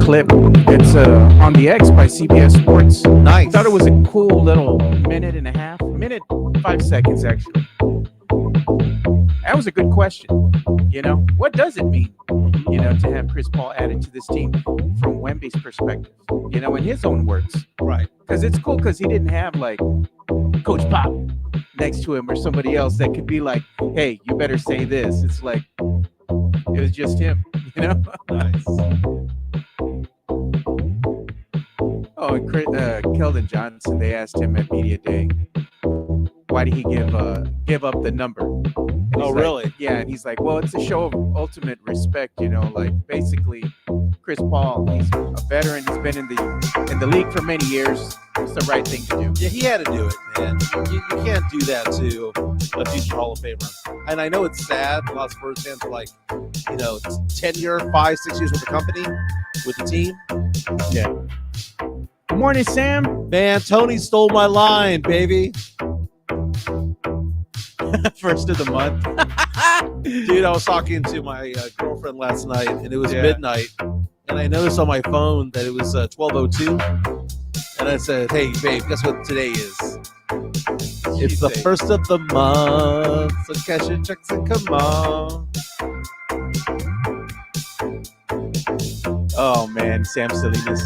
clip. It's on the X by CBS Sports. Nice. I thought it was a cool little minute, 5 seconds actually. That was a good question. What does it mean, to have Chris Paul added to this team from Wemby's perspective, in his own words. Right. Because it's cool because he didn't have like Coach Pop next to him or somebody else that could be like, hey, you better say this. It's like, it was just him, Nice. Oh, and Keldon Johnson, they asked him at Media Day, why did he give up the number? And Oh, he's really? Like, yeah, and he's like, well, it's a show of ultimate respect, like basically Chris Paul, he's a veteran, he's been in the league for many years. It's the right thing to do. Yeah, he had to do it, man. You can't do that to a future Hall of Famer. And I know it's sad. A lot of Spurs fans are like, 10-year, 5-6 years with the company, with the team. Yeah. Good morning, Sam. Man, Tony stole my line, baby. First of the month. Dude, I was talking to my girlfriend last night, and it was midnight. And I noticed on my phone that it was 12:02. And I said, hey, babe, guess what today is? It's the first of the month. So cash your checks and come on. Oh, man, Sam Salinas.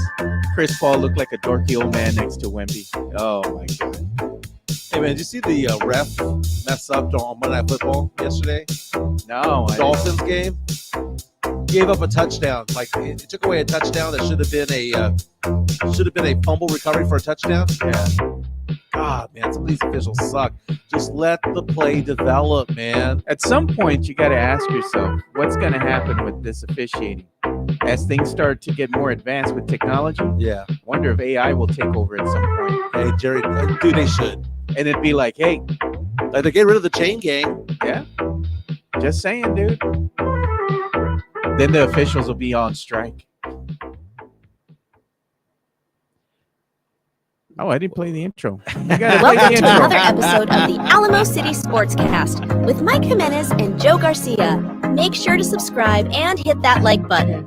Chris Paul looked like a dorky old man next to Wemby. Oh, my God. Hey, man, did you see the ref mess up on Monday Night Football yesterday? No. Dolphins game? Gave up a touchdown. Like, it took away a touchdown that should have been a fumble recovery for a touchdown. Yeah. God, man, some of these officials suck. Just let the play develop, man. At some point, you got to ask yourself, what's going to happen with this officiating? As things start to get more advanced with technology, Yeah. wonder if AI will take over at some point. Hey, Jerry, dude, they should. And it'd be like, hey, Like, they get rid of the chain gang. yeah, just saying, dude. Then the officials will be on strike. Oh, I didn't play the intro. You gotta play the Welcome to intro. another episode of the Alamo City Sportscast with Mike Jimenez and Joe Garcia. Make sure to subscribe and hit that like button.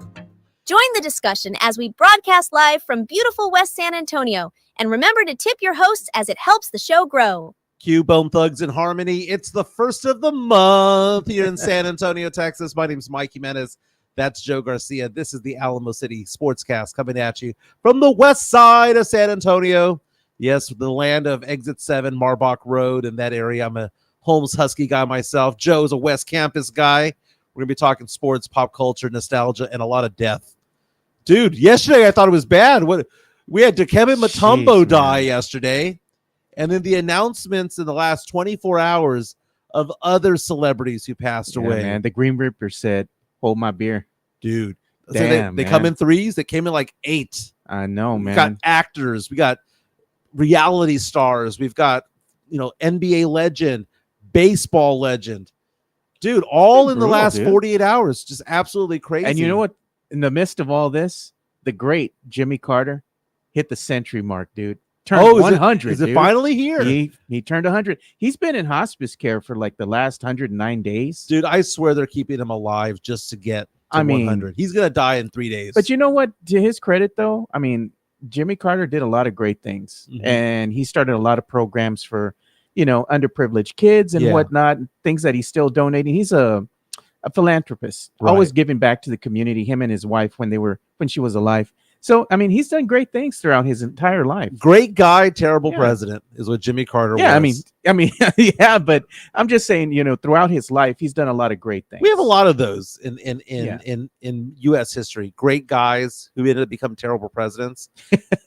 Join the discussion as we broadcast live from beautiful West San Antonio. And remember to tip your hosts as it helps the show grow. Q Bone Thugs in Harmony. It's the first of the month here in San Antonio, Texas. My name's Mike Jimenez. That's Joe Garcia. This is the Alamo City Sportscast coming at you from the west side of San Antonio. Yes, the land of Exit 7, Marbach Road, in that area. I'm a Holmes Husky guy myself. Joe's a West Campus guy. We're going to be talking sports, pop culture, nostalgia, and a lot of death. Dude, yesterday I thought it was bad. We had Dikembe Mutombo die yesterday. And then the announcements in the last 24 hours of other celebrities who passed away. Man, the Green Reaper said, hold my beer. Dude. So Damn, they come in threes. They came in like 8. I know, man. We got actors. We got reality stars. We've got, NBA legend, baseball legend. Dude, all in the last 48 hours. Just absolutely crazy. And you know what? In the midst of all this, the great Jimmy Carter hit the century mark, dude. Turned 100. Is it finally here? He turned 100. He's been in hospice care for like the last 109 days. Dude, I swear they're keeping him alive just to get to 100. He's going to die in 3 days. But you know what? To his credit, though, I mean, Jimmy Carter did a lot of great things. Mm-hmm. And he started a lot of programs for, underprivileged kids and whatnot, things that he's still donating. He's a philanthropist, always giving back to the community, him and his wife when she was alive. So, I mean, he's done great things throughout his entire life. Great guy, terrible president is what Jimmy Carter was. I mean, yeah, but I'm just saying, throughout his life, he's done a lot of great things. We have a lot of those in U.S. history. Great guys who ended up becoming terrible presidents.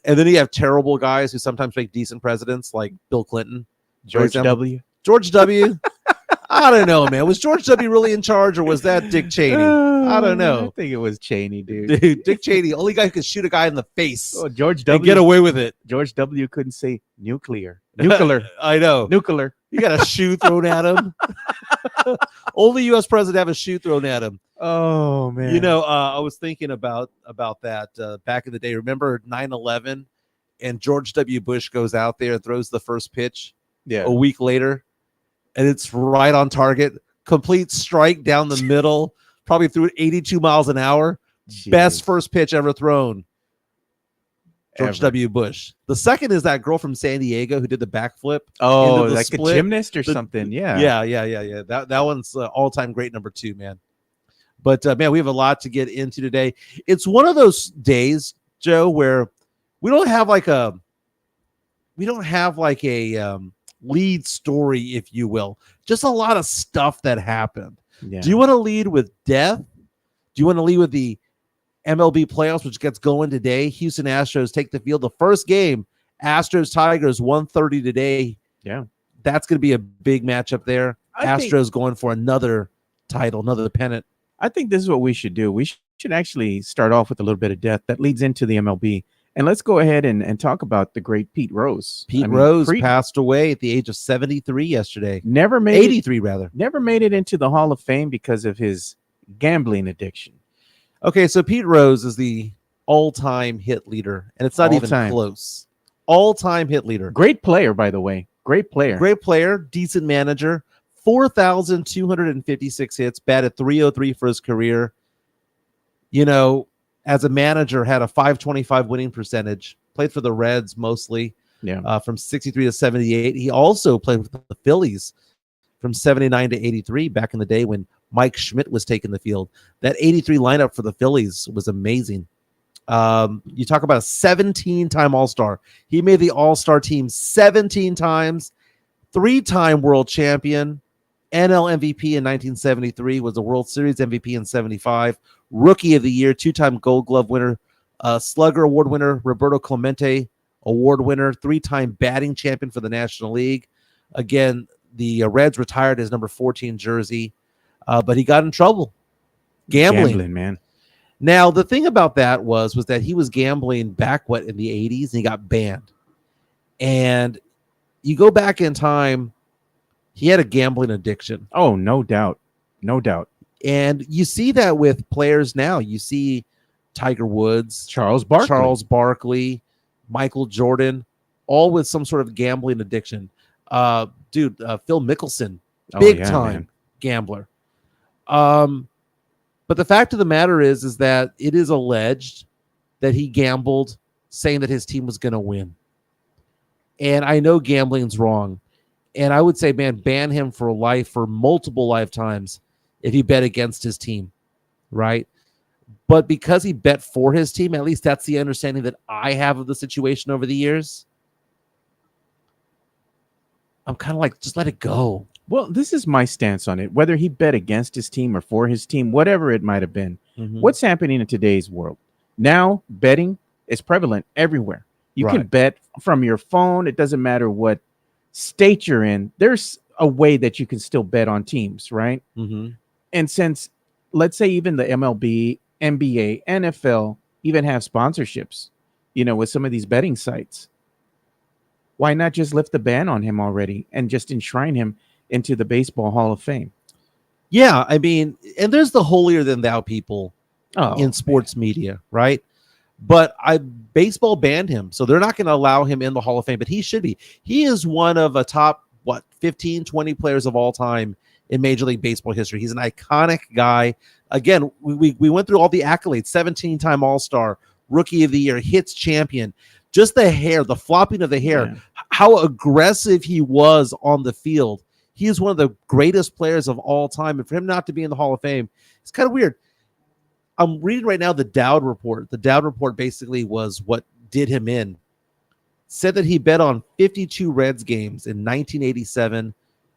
And then you have terrible guys who sometimes make decent presidents, like Bill Clinton. George W. George W. I don't know, man. Was George W. really in charge, or was that Dick Cheney? I don't know. I think it was Cheney, dude. Dick Cheney, only guy who could shoot a guy in the face. Oh, George W. And get away with it. George W. couldn't say nuclear. I know. Nuclear. You got a shoe thrown at him. Only U.S. president have a shoe thrown at him. Oh, man. I was thinking about that back in the day. Remember 9/11, and George W. Bush goes out there and throws the first pitch a week later, and it's right on target. Complete strike down the middle, probably threw it 82 miles an hour. Best first pitch ever thrown. George W. Bush. The second is that girl from San Diego who did the backflip. Oh, into the like split. a gymnast or something. Yeah. Yeah. That one's all-time great number 2, man. But man, we have a lot to get into today. It's one of those days, Joe, where we don't have like a lead story, if you will. Just a lot of stuff that happened. Yeah. Do you want to lead with death? Do you want to lead with the MLB playoffs, which gets going today? Houston Astros take the field. The first game, Astros Tigers 1:30 today. Yeah. That's going to be a big matchup there. I Astros going for another title, another pennant. I think this is what we should do. We should actually start off with a little bit of death that leads into the MLB. And let's go ahead and talk about the great Pete Rose. Rose passed away at the age of 73 yesterday. 83 rather. Never made it into the Hall of Fame because of his gambling addiction. Okay, so Pete Rose is the all-time hit leader, and it's not even close. All-time hit leader. Great player, by the way. Great player, decent manager. 4,256 hits, batted .303 for his career. You know, as a manager, had a .525 winning percentage. Played for the Reds mostly. Yeah. From 63 to 78. He also played with the Phillies from 79 to 83 back in the day when Mike Schmidt was taking the field. That 83 lineup for the Phillies was amazing. You talk about a 17-time All-Star. He made the All-Star team 17 times. 3-time world champion. NL MVP in 1973, was the World Series MVP in 75. Rookie of the Year, 2-time Gold Glove winner. Slugger Award winner, Roberto Clemente Award winner. 3-time batting champion for the National League. Again, the Reds retired his number 14 jersey. But he got in trouble. Gambling, man. Now, the thing about that was that he was gambling back, in the 80s, and he got banned. And you go back in time, he had a gambling addiction. Oh, no doubt. No doubt. And you see that with players now. You see Tiger Woods, Charles Barkley, Michael Jordan, all with some sort of gambling addiction. Phil Mickelson, big time gambler. But the fact of the matter is that it is alleged that he gambled saying that his team was going to win. And I know gambling's wrong. And I would say, man, ban him for life, for multiple lifetimes, if he bet against his team, right? But because he bet for his team, at least that's the understanding that I have of the situation over the years, I'm kind of like, just let it go. Well, this is my stance on it. Whether he bet against his team or for his team, whatever it might have been, what's happening in today's world? Now, betting is prevalent everywhere. You can bet from your phone. It doesn't matter what state you're in. There's a way that you can still bet on teams, right? And since, let's say, even the MLB, NBA, NFL even have sponsorships, with some of these betting sites, why not just lift the ban on him already and just enshrine him into the Baseball Hall of Fame? Yeah, I mean, and there's the holier than thou people in sports media, right? But baseball banned him, so they're not going to allow him in the Hall of Fame, but he should be. He is one of a top, 15, 20 players of all time in Major League Baseball history. He's an iconic guy. Again, we went through all the accolades: 17-time All-Star, Rookie of the Year, hits champion. Just the hair, the flopping of the hair, how aggressive he was on the field. He is one of the greatest players of all time. And for him not to be in the Hall of Fame, it's kind of weird. I'm reading right now the Dowd report. The Dowd report basically was what did him in. Said that he bet on 52 Reds games in 1987.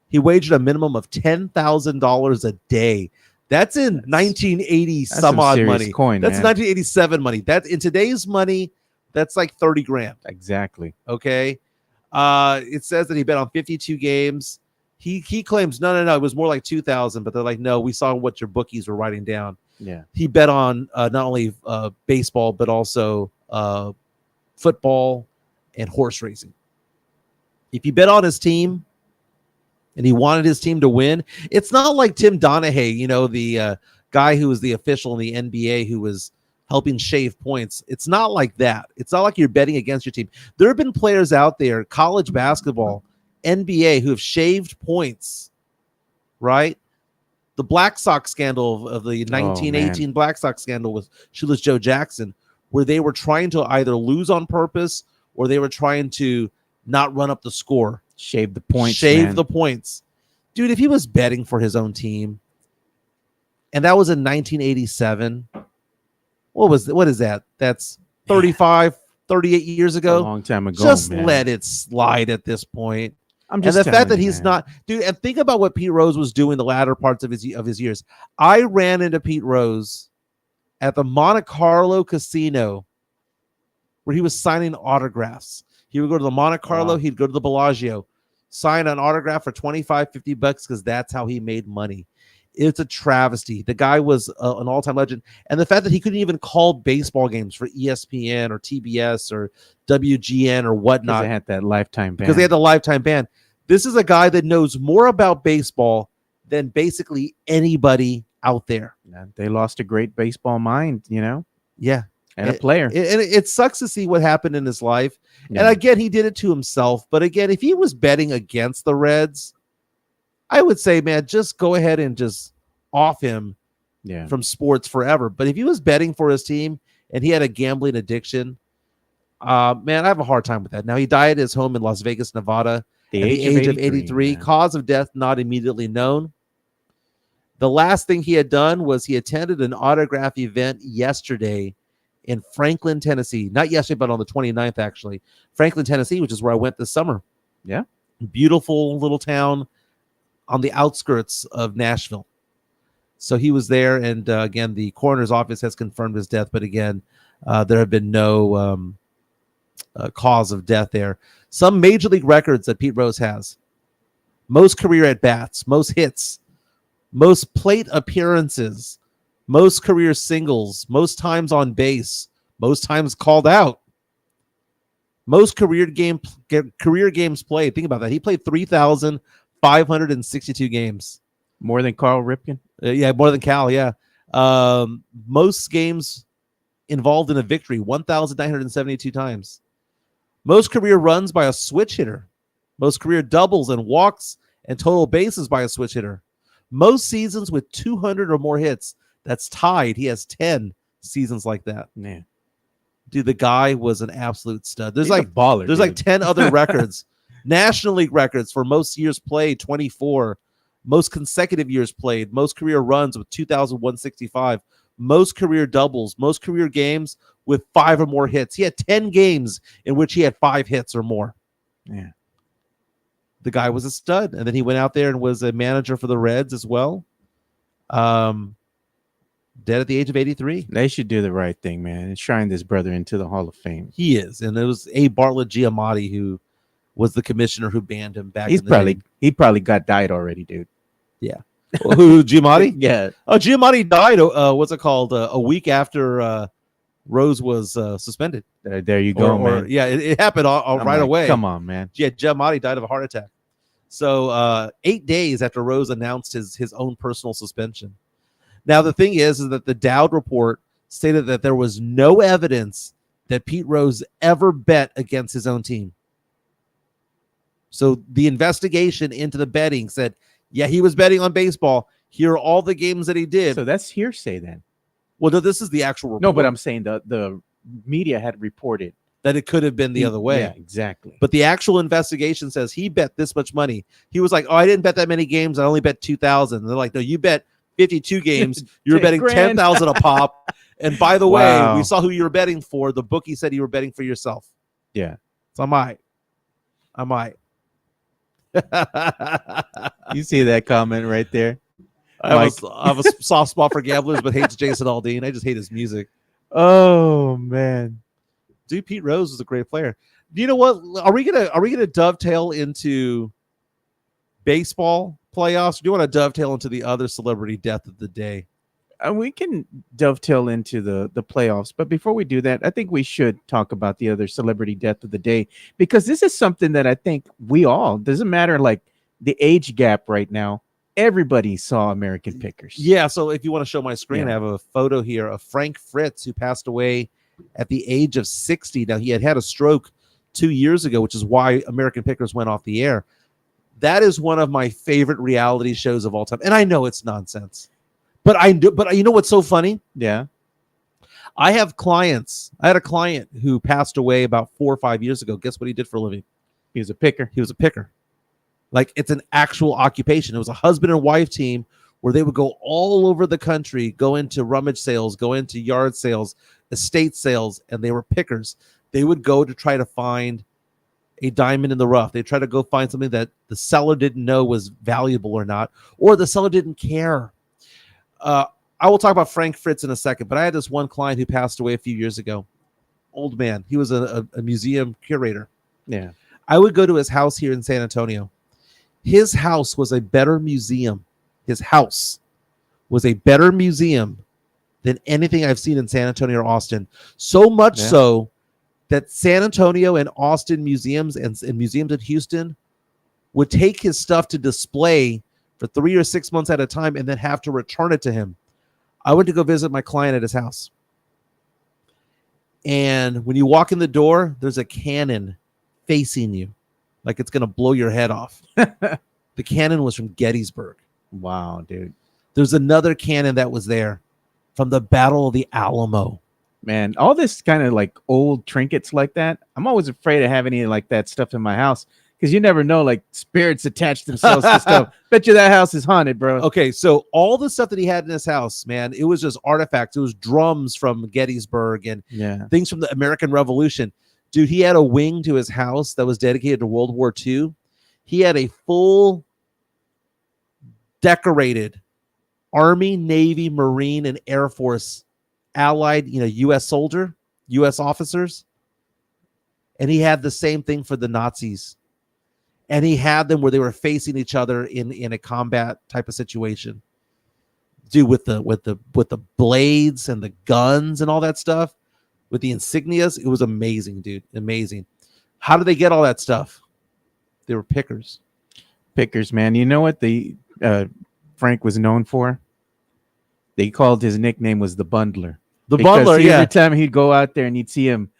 He wagered a minimum of $10,000 a day. That's in 1980 some odd money. That's 1987 money. That in today's money, that's like 30 grand. Exactly. Okay. It says that he bet on 52 games. He claims no, it was more like 2,000, but they're like, no, we saw what your bookies were writing down. Yeah. He bet on not only baseball, but also football and horse racing. If you bet on his team and he wanted his team to win, it's not like Tim Donaghy, the guy who was the official in the NBA who was helping shave points. It's not like that. It's not like you're betting against your team. There have been players out there, college basketball, NBA, who have shaved points, right? the Black Sox scandal of the 1918 Black Sox scandal with Shoeless Joe Jackson, where they were trying to either lose on purpose or they were trying to not run up the score. Shave the points. The points. Dude, if he was betting for his own team, and that was in 1987, what is that? That's 38 years ago. A long time ago. Just man. let it slide at this point. I'm just and the fact that you, he's man. not, dude, and think about what Pete Rose was doing the latter parts of his years. I ran into Pete Rose at the Monte Carlo casino where he was signing autographs. He would go to the Monte Carlo, he'd go to the Bellagio, sign an autograph for $25, $50 because that's how he made money. It's a travesty. The guy was an all-time legend. And the fact that he couldn't even call baseball games for ESPN or TBS or WGN or whatnot. Because they had that lifetime ban. Because they had the lifetime ban. This is a guy that knows more about baseball than basically anybody out there. They lost a great baseball mind, Yeah. And a player. And it sucks to see what happened in his life. Yeah. And again, he did it to himself. But again, if he was betting against the Reds, I would say, man, just go ahead and just off him from sports forever. But if he was betting for his team and he had a gambling addiction, man, I have a hard time with that. Now, he died at his home in Las Vegas, Nevada at the age of 83. Cause of death not immediately known. The last thing he had done was he attended an autograph event yesterday in Franklin, Tennessee. Not yesterday, but on the 29th, actually. Franklin, Tennessee, which is where I went this summer. Yeah. Beautiful little town on the outskirts of Nashville. So he was there, and again, the coroner's office has confirmed his death, but again, there have been no cause of death there. Some major league records that Pete Rose has: most career at-bats, most hits, most plate appearances, most career singles, most times on base, most times called out, most career games played. Think about that. He played 3,562 games. More than Carl Ripken? Yeah, more than Cal, yeah. Most games involved in a victory, 1,972 times. Most career runs by a switch hitter. Most career doubles and walks and total bases by a switch hitter. Most seasons with 200 or more hits. That's tied. He has 10 seasons like that. Yeah. Dude, the guy was an absolute stud. There's He's a baller, there's like 10 other records. National League records for most years played, 24. Most consecutive years played. Most career runs with 2,165. Most career doubles. Most career games with 5 or more hits. He had 10 games in which he had 5 hits or more. Yeah. The guy was a stud. And then he went out there and was a manager for the Reds as well. Dead at the age of 83. They should do the right thing, man, and shrine this brother into the Hall of Fame. He is. And it was A. Bartlett Giamatti who was the commissioner who banned him back. He probably got died already, dude. Yeah. Who, Giamatti? Yeah. Oh, Giamatti died. What's it called? A week after Rose was suspended. There you go, man. Yeah, it happened right away. Come on, man. Yeah, Giamatti died of a heart attack. So 8 days after Rose announced his own personal suspension. Now, the thing is that the Dowd report stated that there was no evidence that Pete Rose ever bet against his own team. So the investigation into the betting said, yeah, he was betting on baseball. Here are all the games that he did. So that's hearsay then. Well, no, this is the actual report. No, but I'm saying the media had reported that it could have been the other way. Yeah, exactly. But the actual investigation says he bet this much money. He was like, oh, I didn't bet that many games. I only bet 2,000. They're like, no, you bet 52 games. You were betting 10,000 a pop. And by the way, we saw who you were betting for. The bookie said you were betting for yourself. Yeah. So I might. You see that comment right there? I have a soft spot for gamblers, but hates Jason Aldean. I just hate his music. Oh man, dude, Pete Rose was a great player. You know what? Are we gonna dovetail into baseball playoffs? Or do you want to dovetail into the other celebrity death of the day? We can dovetail into the playoffs, but before we do that, I think we should talk about the other celebrity death of the day, because this is something that I think we all, doesn't matter like the age gap right now, everybody saw American Pickers. Yeah, so if you want to show my screen, I have a photo here of Frank Fritz, who passed away at the age of 60. Now, he had a stroke 2 years ago, which is why American Pickers went off the air. That is one of my favorite reality shows of all time. And I know it's nonsense. But you know what's so funny? Yeah. I have clients. I had a client who passed away about 4 or 5 years ago. Guess what he did for a living? He was a picker. He was a picker. Like, it's an actual occupation. It was a husband and wife team where they would go all over the country, go into rummage sales, go into yard sales, estate sales, and they were pickers. They would go to try to find a diamond in the rough. They try to go find something that the seller didn't know was valuable or not, or the seller didn't care. I will talk about Frank Fritz in a second, but I had this one client who passed away a few years ago. Old man. He was a museum curator. Yeah. I would go to his house here in San Antonio. His house was a better museum. His house was a better museum than anything I've seen in San Antonio or Austin. So much so that San Antonio and Austin museums and museums in Houston would take his stuff to display for 3 or 6 months at a time and then have to return it to him. I went to go visit my client at his house. And when you walk in the door, there's a cannon facing you like it's going to blow your head off. The cannon was from Gettysburg. Wow, dude. There's another cannon that was there from the Battle of the Alamo. Man, all this kind of like old trinkets like that. I'm always afraid of having any like that stuff in my house because you never know, like spirits attach themselves to stuff. Bet you that house is haunted, bro. Okay, so all the stuff that he had in his house, man, it was just artifacts. It was drums from Gettysburg and things from the American Revolution. Dude, he had a wing to his house that was dedicated to World War II. He had a full decorated Army, Navy, Marine, and Air Force allied, U.S. soldier, U.S. officers. And he had the same thing for the Nazis. And he had them where they were facing each other in a combat type of situation. Dude, with the blades and the guns and all that stuff, with the insignias, it was amazing, dude. Amazing. How did they get all that stuff? They were pickers. Pickers, man. You know what the Frank was known for? They called his nickname was the Bundler. Bundler, yeah. Every time he'd go out there and you'd see him,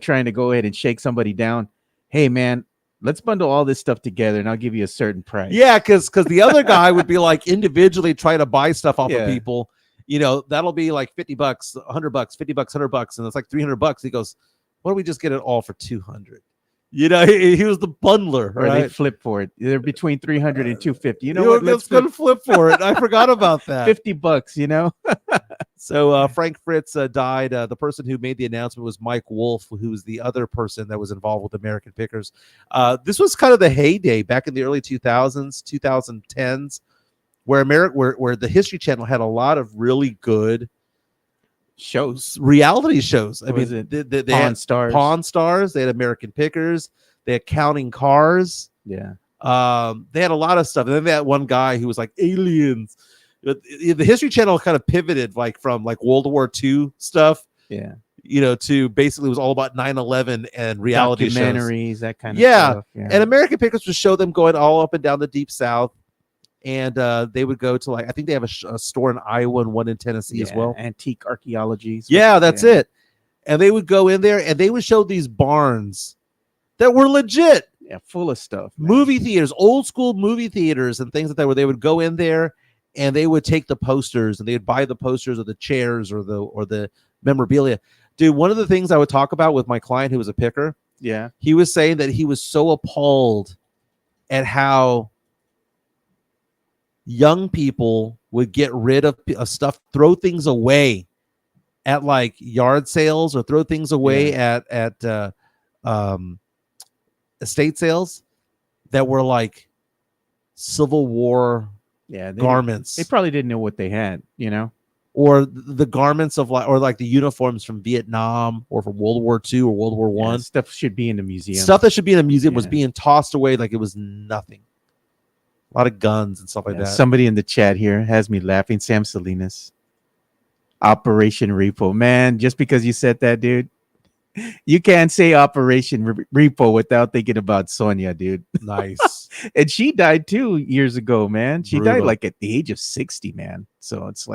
trying to go ahead and shake somebody down. Hey, man, let's bundle all this stuff together and I'll give you a certain price. Yeah, because the other guy would be like individually try to buy stuff off of people. That'll be like $50, $100, $50, $100, and it's like $300. He goes, why don't we just get it all for $200? He was the bundler, or right? they flip for it. They're between $300 and $250. What? Let's go flip for it. I forgot about that. $50. So Frank Fritz died. The person who made the announcement was Mike Wolf, who was the other person that was involved with American Pickers. This was kind of the heyday back in the early 2000s, 2010s, where the History Channel had a lot of really good shows, reality shows. They had Pawn Stars. They had American Pickers. They had Counting Cars. Yeah. They had a lot of stuff. And then they had one guy who was like aliens. The History Channel kind of pivoted from World War II stuff. Yeah. To basically it was all about 9/11 and reality documentaries, shows. That kind of stuff. Yeah. And American Pickers would show them going all up and down the Deep South. And they would go to I think they have a store in Iowa and one in Tennessee as well. Antique archaeology. Yeah, that's it. And they would go in there and they would show these barns that were legit. Yeah, full of stuff. Man. Movie theaters, old school movie theaters and things like that, where they would go in there and they would take the posters and they would buy the posters or the chairs or the memorabilia. Dude, one of the things I would talk about with my client who was a picker, he was saying that he was so appalled at how young people would get rid of stuff, throw things away at yard sales or throw things away at estate sales that were Civil War garments. They probably didn't know what they had, or the garments of the uniforms from Vietnam or from World War II or World War One. Stuff should be in a museum. Stuff that should be in a museum was being tossed away like it was nothing. A lot of guns and stuff like that. Somebody in the chat here has me laughing. Sam Salinas. Operation Repo. Man, just because you said that, dude, you can't say Operation Repo without thinking about Sonia, dude. Nice. And she died 2 years ago, man. She died at the age of 60, man. So it's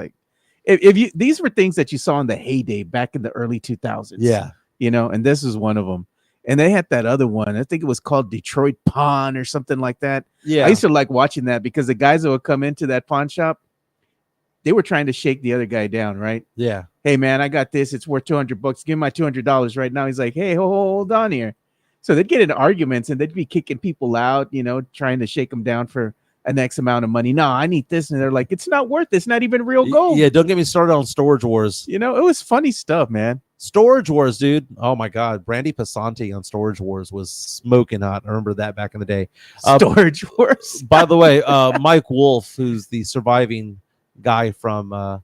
if you these were things that you saw in the heyday back in the early 2000s. Yeah. And this is one of them. And they had that other one. I think it was called Detroit Pawn or something like that. Yeah. I used to like watching that because the guys that would come into that pawn shop, they were trying to shake the other guy down, right? Yeah. Hey, man, I got this. It's worth $200. Give me my $200 right now. He's like, hey, hold on here. So they'd get into arguments and they'd be kicking people out, trying to shake them down for an X amount of money. No, I need this. And they're like, it's not worth it. It's not even real gold. Yeah, don't get me started on Storage Wars. It was funny stuff, man. Storage Wars, dude. Oh, my God. Brandy Passanti on Storage Wars was smoking hot. I remember that back in the day. Storage Wars. By the way, Mike Wolf, who's the surviving guy from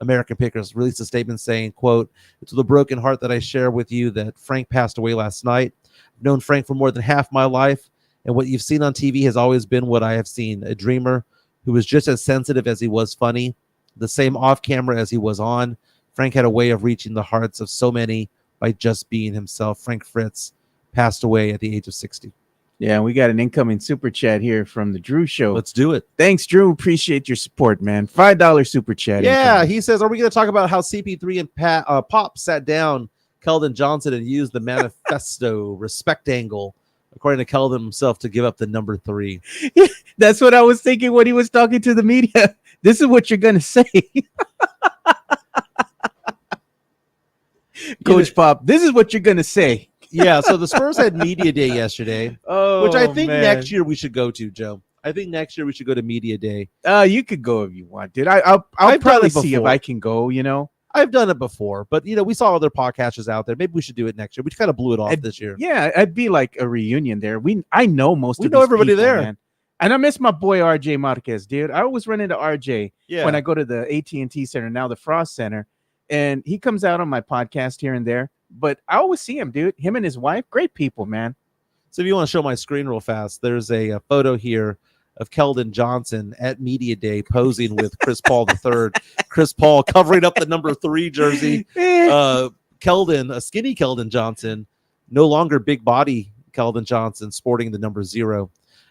American Pickers, released a statement saying, quote, "It's with a broken heart that I share with you that Frank passed away last night. I've known Frank for more than half my life, and what you've seen on TV has always been what I have seen, a dreamer who was just as sensitive as he was funny, the same off camera as he was on. Frank had a way of reaching the hearts of so many by just being himself." Frank Fritz passed away at the age of 60. Yeah, we got an incoming super chat here from the Drew Show. Let's do it. Thanks, Drew. Appreciate your support, man. $5 super chat. Yeah, incoming. he says, are we going to talk about how CP3 and Pop sat down Keldon Johnson and used the manifesto respect angle, according to Keldon himself, to give up the number 3? That's what I was thinking when he was talking to the media. This is what you're going to say. Coach Pop, this is what you're going to say. Yeah, so the Spurs had Media Day yesterday, which I think man. next year we should go to, Joe. I think next year we should go to Media Day. You could go if you want, dude. I'll probably see if I can go, I've done it before, but, we saw other podcasters out there. Maybe we should do it next year. We kind of blew it off this year. Yeah, it'd be like a reunion there. I know most of We know these everybody people, there. man. And I miss my boy RJ Marquez, dude. I always run into RJ when I go to the AT&T Center, now the Frost Center, and he comes out on my podcast here and there. But I always see him, dude. Him and his wife, great people, man. So if you want to show my screen real fast, there's a photo here of Keldon Johnson at Media Day posing with Chris Paul III. Chris Paul covering up the number 3 jersey. Keldon, a skinny Keldon Johnson, no longer big body Keldon Johnson, sporting the number 0.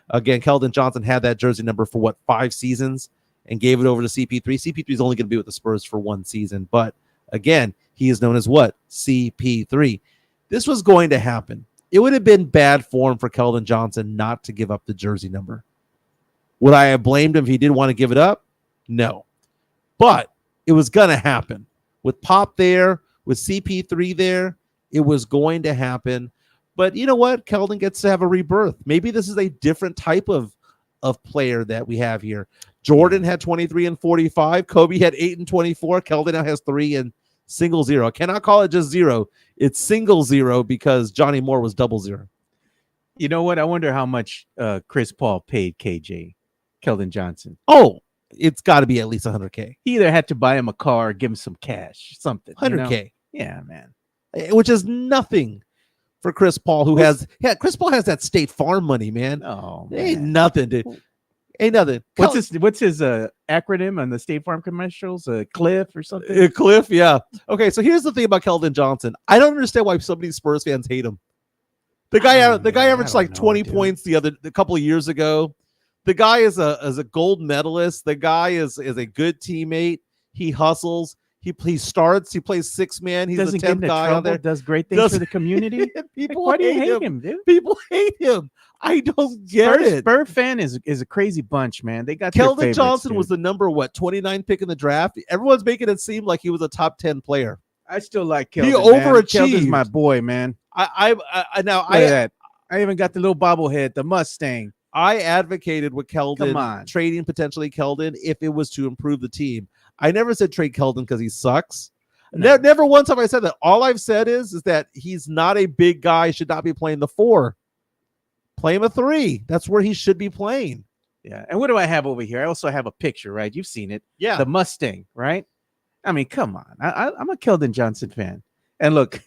Again, Keldon Johnson had that jersey number for 5 seasons and gave it over to CP3. CP3 is only going to be with the Spurs for 1 season, but again, he is known as what? CP3. This was going to happen. It would have been bad form for Keldon Johnson not to give up the jersey number. Would I have blamed him if he didn't want to give it up? No. But it was going to happen. With Pop there, with CP3 there, it was going to happen. But you know what? Keldon gets to have a rebirth. Maybe this is a different type of player that we have here. Jordan had 23 and 45. Kobe had 8 and 24. Keldon now has 3 and single 0. I cannot call it just 0. It's single 0 because Johnny Moore was double 0. You know what? I wonder how much Chris Paul paid KJ, Keldon Johnson. Oh, it's got to be at least 100K. He either had to buy him a car or give him some cash, something. 100K. Yeah, man. Which is nothing for Chris Paul, who Chris Paul has that State Farm money, man. Oh, man. Ain't nothing, dude. Ain't nothing. What's his acronym on the State Farm commercials? Cliff or something? Cliff, yeah. Okay, so here's the thing about Keldon Johnson. I don't understand why so many Spurs fans hate him. The guy averaged like 20 points a couple of years ago. The guy is a gold medalist. The guy is a good teammate. He hustles. He starts. He plays 6-man. He's the 10th guy on there. Does great things for the community. People why do you hate him, dude? People hate him. I don't get it. Spurs fan is a crazy bunch, man. They got Keldon Johnson was the number 29 pick in the draft. Everyone's making it seem like he was a top 10 player. I still like Keldon. He overachieved. Keldon's my boy, man. I even got the little bobblehead, the Mustang. I advocated with Keldon trading potentially Keldon if it was to improve the team. I never said trade Keldon because he sucks. No. Never once have I said that. All I've said is that he's not a big guy, should not be playing the 4. Play him a 3. That's where he should be playing. Yeah. And what do I have over here? I also have a picture, right? You've seen it. Yeah. The Mustang, right? I mean, come on. I'm a Keldon Johnson fan. And look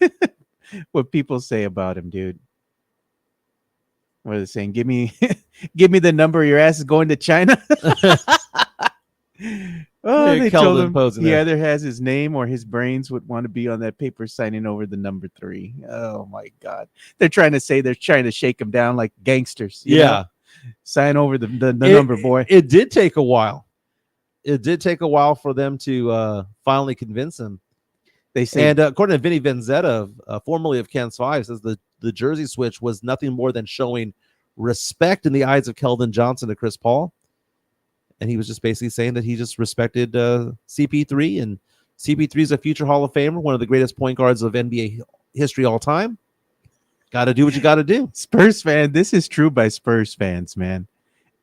what people say about him, dude. What are they saying? Give me the number. Your ass is going to China. They told him he either has his name or his brains would want to be on that paper signing over the number 3. Oh my God. They're trying to shake him down like gangsters. You know? Sign over the number, boy. It did take a while. It did take a while for them to finally convince him. They say, and according to Vinny Venzetta, formerly of Cans 5, says the the jersey switch was nothing more than showing respect in the eyes of Keldon Johnson to Chris Paul. And he was just basically saying that he just respected CP3, and CP3 is a future Hall of Famer, one of the greatest point guards of NBA history all time. Got to do what you got to do. Spurs fan, this is true by Spurs fans, man.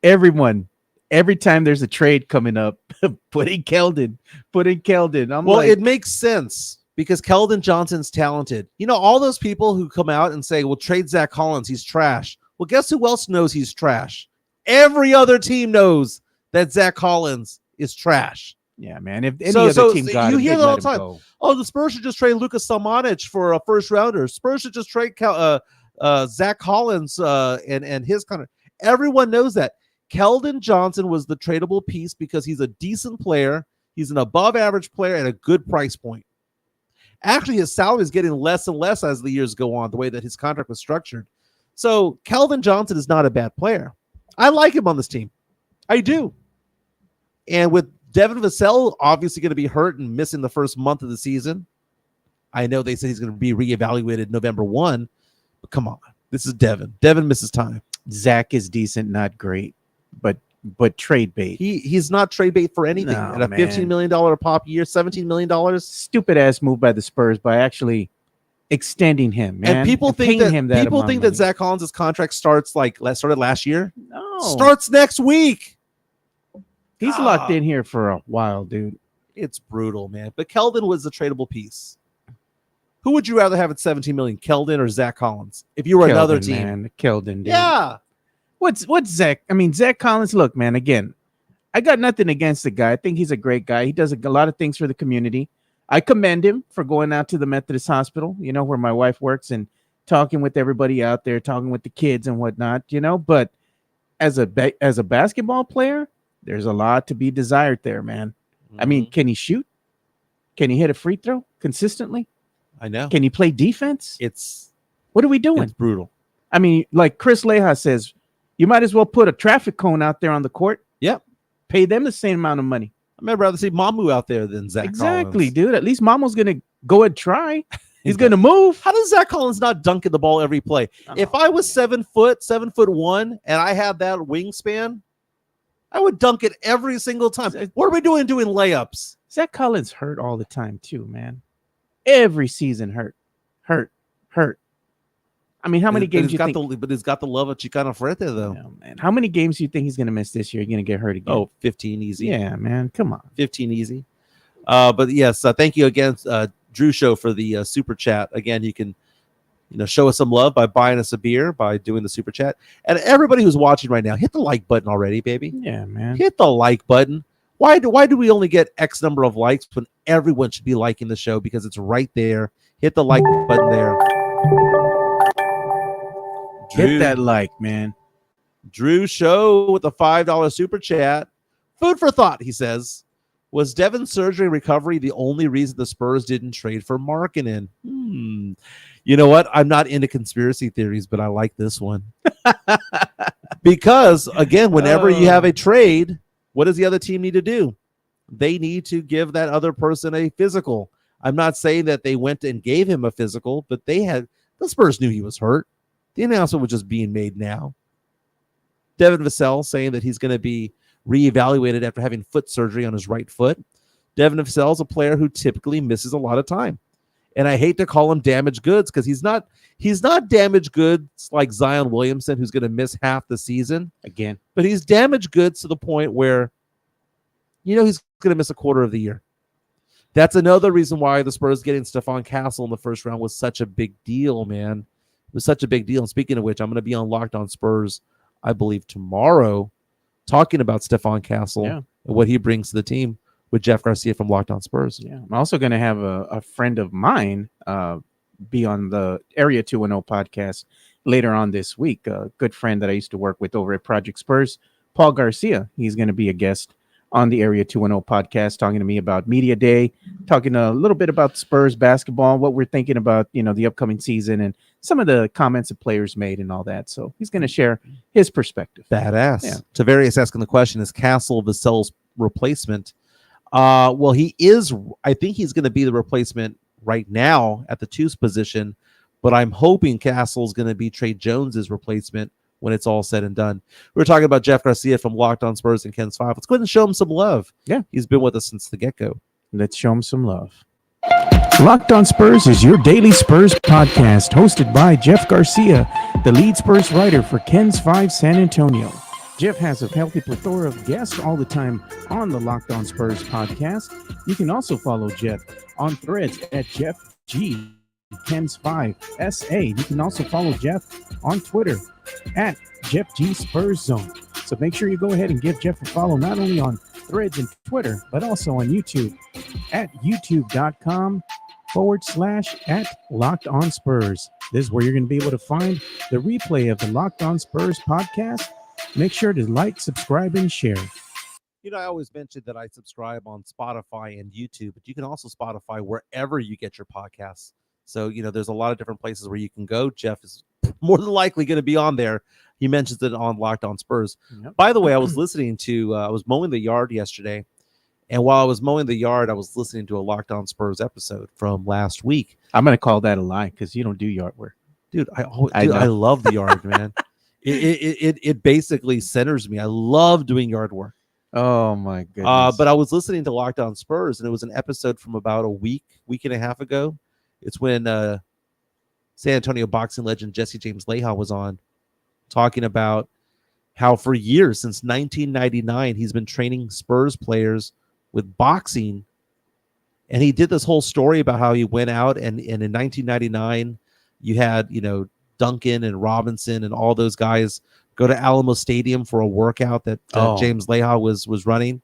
Everyone, every time there's a trade coming up, put in Keldon. It makes sense because Keldon Johnson's talented. You know, all those people who come out and say, well, trade Zach Collins, he's trash. Well, guess who else knows he's trash? Every other team knows that Zach Collins is trash. Yeah, man. If any other team got you him, hear that all the time. Go. Oh, the Spurs should just trade Lucas Salmonic for a first rounder. Spurs should just trade Zach Collins and his kind of. Everyone knows that. Keldon Johnson was the tradable piece because he's a decent player. He's an above average player at a good price point. Actually, his salary is getting less and less as the years go on, the way that his contract was structured. So Keldon Johnson is not a bad player. I like him on this team. I do. And with Devin Vassell obviously going to be hurt and missing the first month of the season. I know they said he's going to be reevaluated November 1, but come on. This is Devin. Devin misses time. Zach is decent, not great, but trade bait. He's not trade bait for anything. At a $15 million pop year, $17 million. Stupid ass move by the Spurs by actually extending him, man. And people think that Zach Collins' contract started last year. No. Starts next week. He's locked in here for a while, dude. It's brutal, man. But Keldon was the tradable piece. Who would you rather have at $17 million, Keldon or Zach Collins? If you were another team, man, Keldon, dude. Yeah. What's Zach? I mean, Zach Collins. Look, man. Again, I got nothing against the guy. I think he's a great guy. He does a lot of things for the community. I commend him for going out to the Methodist Hospital, you know, where my wife works, and talking with everybody out there, talking with the kids and whatnot, you know. But as a basketball player, there's a lot to be desired there, man. Mm-hmm. I mean, can he shoot? Can he hit a free throw consistently? I know. Can he play defense? What are we doing? It's brutal. I mean, like Chris Leja says, you might as well put a traffic cone out there on the court. Yep. Pay them the same amount of money. I'd rather see Mamu out there than Zach Collins. Collins. Dude. At least Mamu's going to go and try. He's going to move. How does Zach Collins not dunk at the ball every play? If I was 7'1", and I had that wingspan, I would dunk it every single time. What are we doing layups? Zach Collins hurt all the time too, man. Every season hurt. I mean, how many games you think? But he's got the love of Chicano Fuerte, though. No, man. How many games do you think he's going to miss this year? You're going to get hurt again? Oh, 15 easy. Yeah, man. Come on. 15 easy. But yes, thank you again, Drew Show, for the super chat. Again, you can show us some love by buying us a beer, by doing the super chat. And everybody who's watching right now, hit the like button already, baby. Yeah, man. Hit the like button. Why do we only get X number of likes when everyone should be liking the show? Because it's right there. Hit the like button there. Hit that like, man. Drew Show with a $5 super chat. Food for thought, he says. Was Devin's surgery recovery the only reason the Spurs didn't trade for Markkanen? You know what? I'm not into conspiracy theories, but I like this one. Because, again, whenever you have a trade, what does the other team need to do? They need to give that other person a physical. I'm not saying that they went and gave him a physical, but the Spurs knew he was hurt. The announcement was just being made now. Devin Vassell saying that he's going to be reevaluated after having foot surgery on his right foot. Devin Vassell is a player who typically misses a lot of time. And I hate to call him damaged goods because he's not damaged goods like Zion Williamson, who's going to miss half the season again. But he's damaged goods to the point where, he's going to miss a quarter of the year. That's another reason why the Spurs getting Stephon Castle in the first round was such a big deal, man. It was such a big deal. And speaking of which, I'm going to be on Locked On Spurs, I believe, tomorrow, talking about Stephon Castle and what he brings to the team with Jeff Garcia from Locked On Spurs. Yeah, I'm also going to have a friend of mine be on the Area 210 podcast later on this week. A good friend that I used to work with over at Project Spurs, Paul Garcia. He's going to be a guest on the Area 210 podcast, talking to me about Media Day, talking a little bit about Spurs basketball, what we're thinking about, the upcoming season, and some of the comments that players made and all that. So he's going to share his perspective. Badass. Yeah. Tavarius asking the question, is Castle Vassell's replacement? Well, he is. I think he's going to be the replacement right now at the twos position, but I'm hoping Castle's going to be Trey Jones's replacement when it's all said and done. We were talking about Jeff Garcia from Locked On Spurs and Ken's 5. Let's go ahead and show him some love. Yeah. He's been with us since the get-go. Let's show him some love. Locked On Spurs is your daily Spurs podcast, hosted by Jeff Garcia, the lead Spurs writer for Ken's 5 San Antonio. Jeff has a healthy plethora of guests all the time on the Locked On Spurs podcast. You can also follow Jeff on Threads at Jeff G. Ken's 5 SA. You can also follow Jeff on Twitter at Jeff G Spurs Zone. So make sure you go ahead and give Jeff a follow, not only on Threads and Twitter, but also on YouTube at youtube.com/@LockedOnSpurs. This is where you're going to be able to find the replay of the Locked On Spurs podcast. Make sure to like, subscribe, and share. You know, I always mention that I subscribe on Spotify and YouTube, but you can also Spotify wherever you get your podcasts. So, you know, there's a lot of different places where you can go. Jeff is more than likely going to be on there. He mentions it on Locked On Spurs. Yep. By the way, I was listening to, I was mowing the yard yesterday. And while I was mowing the yard, I was listening to a Locked On Spurs episode from last week. I'm going to call that a lie because you don't do yard work. Dude, I love the yard, man. It basically centers me. I love doing yard work. Oh, my goodness. But I was listening to Locked On Spurs, and it was an episode from about a week and a half ago. It's when San Antonio boxing legend Jesse James Leija was on, talking about how for years, since 1999, he's been training Spurs players with boxing. And he did this whole story about how he went out and in 1999, you had, you know, Duncan and Robinson and all those guys go to Alamo Stadium for a workout that James Leija was running.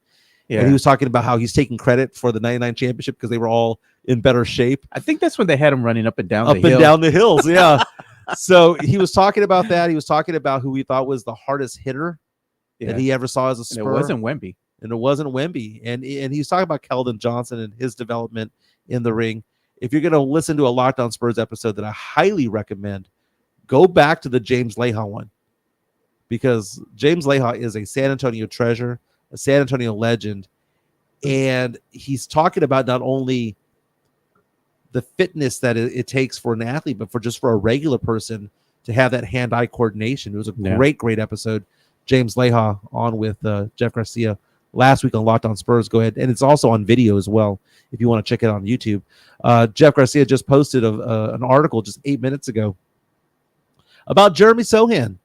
Yeah. And he was talking about how he's taking credit for the 99 championship because they were all in better shape. I think that's when they had him running up and down the hills. Yeah. So he was talking about that. He was talking about who he thought was the hardest hitter that he ever saw as a Spur. And it wasn't Wemby. And he's talking about Keldon Johnson and his development in the ring. If you're going to listen to a Locked On Spurs episode that I highly recommend, go back to the James Leija one, because James Leija is a San Antonio treasure, a San Antonio legend. And he's talking about not only the fitness that it takes for an athlete, but for a regular person to have that hand-eye coordination. It was a great episode. James Leija on with Jeff Garcia last week on Locked On Spurs. Go ahead. And it's also on video as well if you want to check it out on YouTube. Jeff Garcia just posted an article just 8 minutes ago about Jeremy Sohan.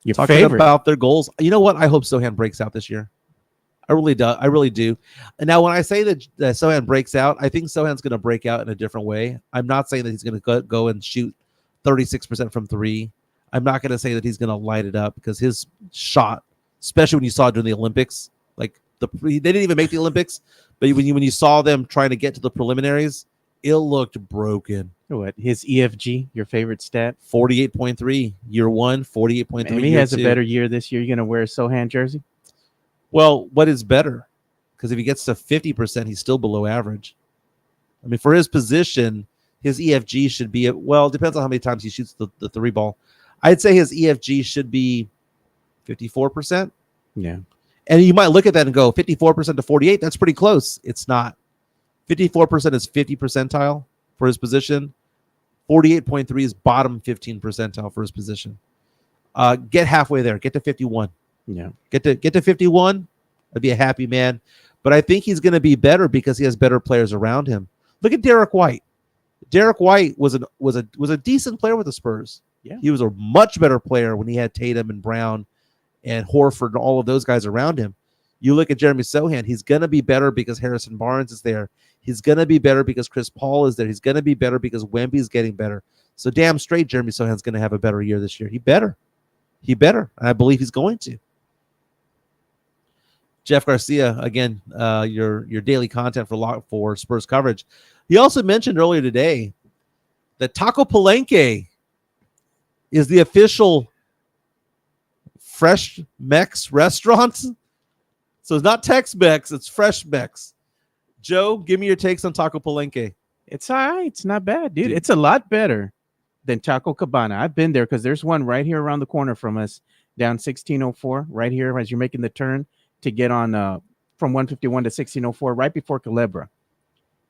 Your talking favorite. About their goals. You know what? I hope Sohan breaks out this year. I really do. And now when I say that Sohan breaks out, I think Sohan's going to break out in a different way. I'm not saying that he's going to go and shoot 36% from three. I'm not going to say that he's going to light it up, because his shot, especially when you saw it during the Olympics, like they didn't even make the Olympics, but when you saw them trying to get to the preliminaries, it looked broken. What, his EFG, your favorite stat? 48.3 year one, 48.3. Maybe he has a better year this year. You're going to wear a Sohan jersey? Well, what is better? Because if he gets to 50%, he's still below average. I mean, for his position, his EFG should be, it depends on how many times he shoots the three ball. I'd say his EFG should be 54%. Yeah. And you might look at that and go, 54% to 48, that's pretty close. It's not. 54% is 50 percentile for his position. 48.3 is bottom 15 percentile for his position. Get halfway there. Get to 51. Yeah. Get to 51. I'd be a happy man. But I think he's going to be better because he has better players around him. Look at Derek White. Derek White was a decent player with the Spurs. Yeah. He was a much better player when he had Tatum and Brown and Horford and all of those guys around him. You look at Jeremy Sohan, he's going to be better because Harrison Barnes is there. He's going to be better because Chris Paul is there. He's going to be better because Wemby's getting better. So damn straight, Jeremy Sohan's going to have a better year this year. He better. And I believe he's going to. Jeff Garcia, again, your daily content for Spurs coverage. He also mentioned earlier today that Taco Palenque is the official Fresh Mex restaurant. So it's not Tex-Mex, it's Fresh Mex. Joe, give me your takes on Taco Palenque. It's all right. It's not bad, dude. It's a lot better than Taco Cabana. I've been there because there's one right here around the corner from us, down 1604, right here as you're making the turn to get on from 151 to 1604, right before Culebra.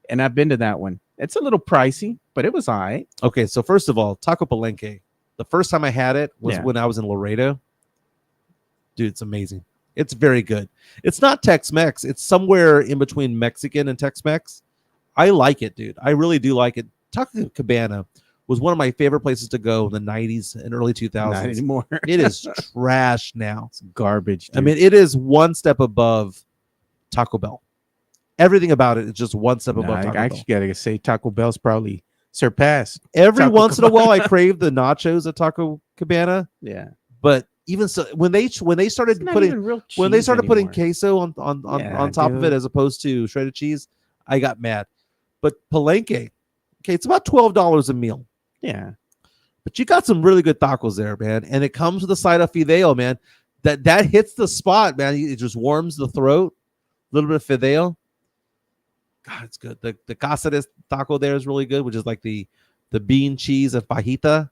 And I've been to that one. It's a little pricey, but it was all right. Okay, so first of all, Taco Palenque. The first time I had it was when I was in Laredo. Dude, it's amazing. It's very good. It's not Tex-Mex. It's somewhere in between Mexican and Tex-Mex. I like it, dude. I really do like it. Taco Cabana was one of my favorite places to go in the 90s and early 2000s. Not anymore. It is trash now. It's garbage, dude. I mean, it is one step above Taco Bell. Everything about it is just one step above Taco Bell. I actually gotta say Taco Bell's probably surpassed. Every Taco once in a Cabana. while, I crave the nachos at Taco Cabana. Yeah. But even so, when they started putting queso on top of it as opposed to shredded cheese, I got mad. But Palenque, okay, it's about $12 a meal. Yeah. But you got some really good tacos there, man. And it comes with a side of fideo, man. That hits the spot, man. It just warms the throat. A little bit of fideo. God, it's good. The Cáceres taco there is really good, which is like the bean cheese and fajita.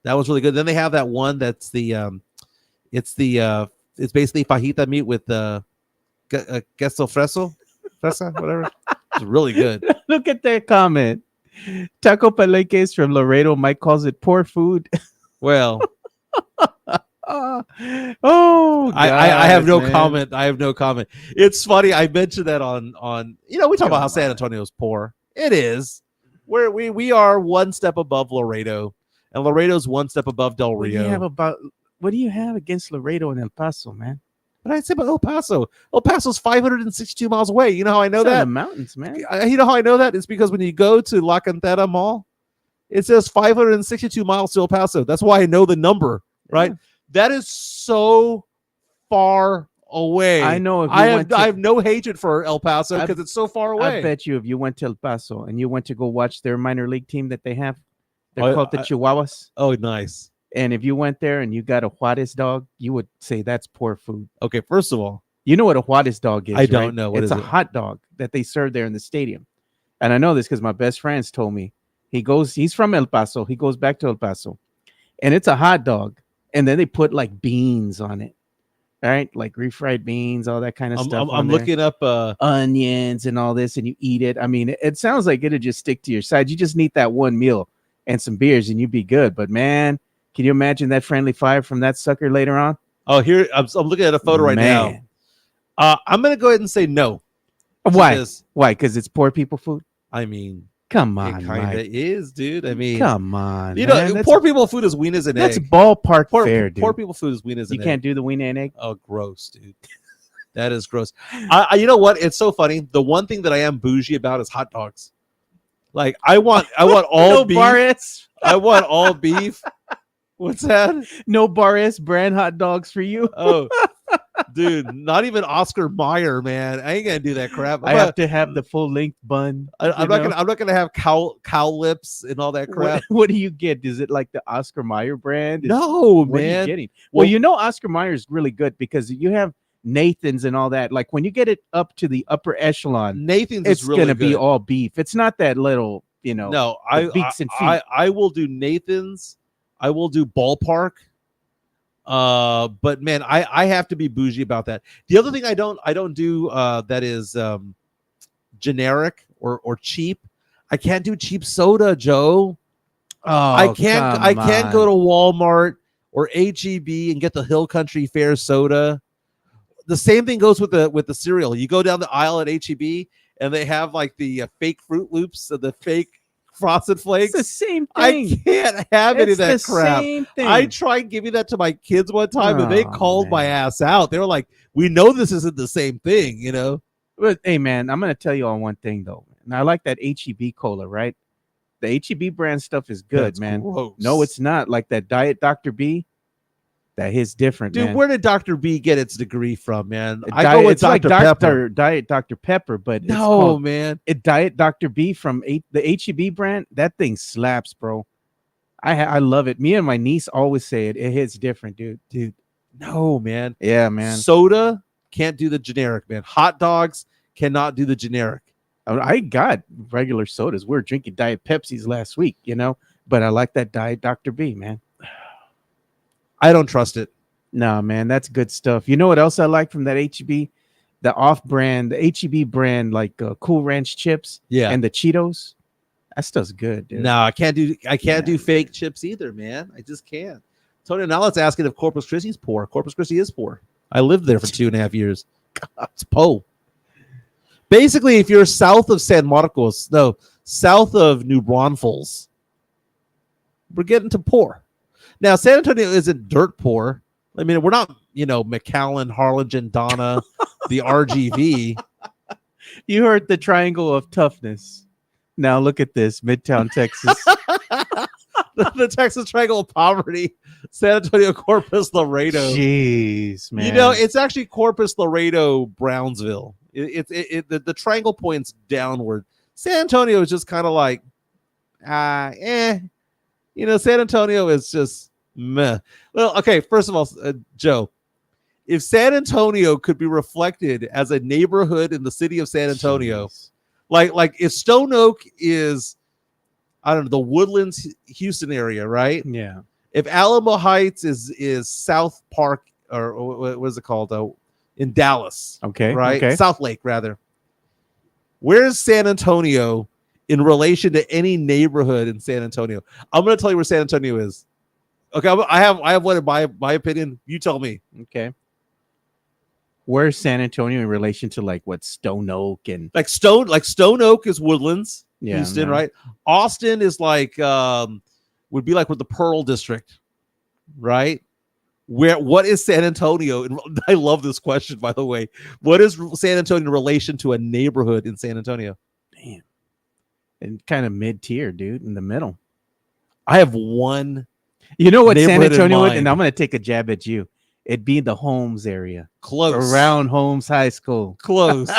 That was really good. Then they have that one that's it's basically fajita meat with queso fresa, whatever. It's really good. Look at that comment. Taco Palenque is from Laredo. Mike calls it poor food. Well, God, I have no man. comment. I have no comment. It's funny. I mentioned that on we talk about how San Antonio is poor. It is. We are one step above Laredo, and Laredo's one step above Del Rio. What do you have against Laredo and El Paso, man? But I'd say about El Paso. El Paso's 562 miles away. You know how I know It's in that? the mountains, man. You know how I know that? It's because when you go to La Cantera Mall, it says 562 miles to El Paso. That's why I know the number, right? Yeah. That is so far away. I know. I have no hatred for El Paso because it's so far away. I bet you if you went to El Paso and you went to go watch their minor league team that they have, they're called the Chihuahuas. Oh, nice. And if you went there and you got a Juarez dog, you would say that's poor food. Okay, first of all, you know what a Juarez dog is, I don't know. It's a hot dog that they serve there in the stadium. And I know this because my best friends told me. He's from El Paso. He goes back to El Paso. And it's a hot dog. And then they put like beans on it. Right? Like refried beans, all that kind of stuff. I'm looking up onions and all this, and you eat it. I mean, it sounds like it'll just stick to your side. You just need that one meal and some beers and you'd be good. But man, can you imagine that friendly fire from that sucker later on? Oh, here I'm looking at a photo right now. I'm gonna go ahead and say no. Why? Why? Because it's poor people food. I mean, come on, it kind of is, dude. I mean, come on. You know, poor people food is wieners and egg. That's ballpark fair, dude. Poor people food is wieners and egg. You can't do the wiener and egg. Oh, gross, dude. That is gross. You know what? It's so funny. The one thing that I am bougie about is hot dogs. Like I want all beef. I want all beef. What's that? No Bar S brand hot dogs for you. Oh, dude, not even Oscar Mayer, man. I ain't gonna do that crap. I have to have the full length bun. I'm not gonna have cow lips and all that crap. What do you get? Is it like the Oscar Mayer brand? No, what man. Are you getting? Well, you know Oscar Mayer is really good because you have Nathan's and all that. Like when you get it up to the upper echelon, Nathan's it's is really gonna good. be all beef. It's not that little, No, beaks and feet. I will do Nathan's. I will do Ballpark. But man, I have to be bougie about that. The other thing I don't do that is generic or cheap. I can't do cheap soda, Joe. I can't go to Walmart or HEB and get the Hill Country Fair soda. The same thing goes with the cereal. You go down the aisle at HEB and they have like the fake Fruit Loops and the fake Frosted Flakes. It's the same thing. I can't have any of that crap. Same thing. I tried giving that to my kids one time and they called my ass out. They were like, "We know this isn't the same thing, you know." But hey, man, I'm gonna tell you on one thing though. And I like that HEB cola, right? The HEB brand stuff is good, That's man. gross. No, it's not. Like that Diet Dr. B. That hits different, Dude, man. where did Dr. B get its degree from, man? I go with it's like Dr. Pepper. Diet Dr. Pepper, but it's No, called, man. Diet Dr. B from the HEB brand. That thing slaps, bro. I love it. Me and my niece always say it. It hits different, dude. No, man. Yeah, man. Soda can't do the generic, man. Hot dogs cannot do the generic. I got regular sodas. We were drinking Diet Pepsis last week, but I like that Diet Dr. B, man. I don't trust it. No, man, that's good stuff. You know what else I like from that HEB? The off-brand, the HEB brand, like Cool Ranch chips, Yeah, and the Cheetos. That stuff's good, dude. No, I can't do fake chips either, man. I just can't. Tony, now let's ask it if Corpus Christi's poor. Corpus Christi is poor. I lived there for 2.5 years. God, it's po. Basically, if you're south of San Marcos, south of New Braunfels, we're getting to poor. Now, San Antonio isn't dirt poor. I mean, we're not, McAllen, Harlingen, Donna, the RGV. You heard the triangle of toughness. Now look at this, Midtown Texas. the Texas Triangle of Poverty, San Antonio, Corpus, Laredo. Jeez, man. It's actually Corpus, Laredo, Brownsville. The triangle points downward. San Antonio is just kind of like, San Antonio is just meh. Well, okay, first of all, Joe, if San Antonio could be reflected as a neighborhood in the city of San Antonio, like if Stone Oak is, I don't know, the Woodlands, Houston area, right? Yeah. If Alamo Heights is South Park, or what is it called? In Dallas. Okay. Right? Okay. South Lake, rather. Where's San Antonio in relation to any neighborhood in San Antonio? I'm going to tell you where San Antonio is. Okay, I have one in my opinion. You tell me. Okay. Where's San Antonio in relation to like what Stone Oak and Stone Oak is Woodlands, Houston, right? Austin is would be like with the Pearl District, right? What is San Antonio? And I love this question, by the way. What is San Antonio in relation to a neighborhood in San Antonio? Damn. And kind of mid-tier, dude, in the middle. I have one. You know what San Antonio would, and I'm going to take a jab at you. It'd be the Holmes area. Close. Around Holmes High School. Close.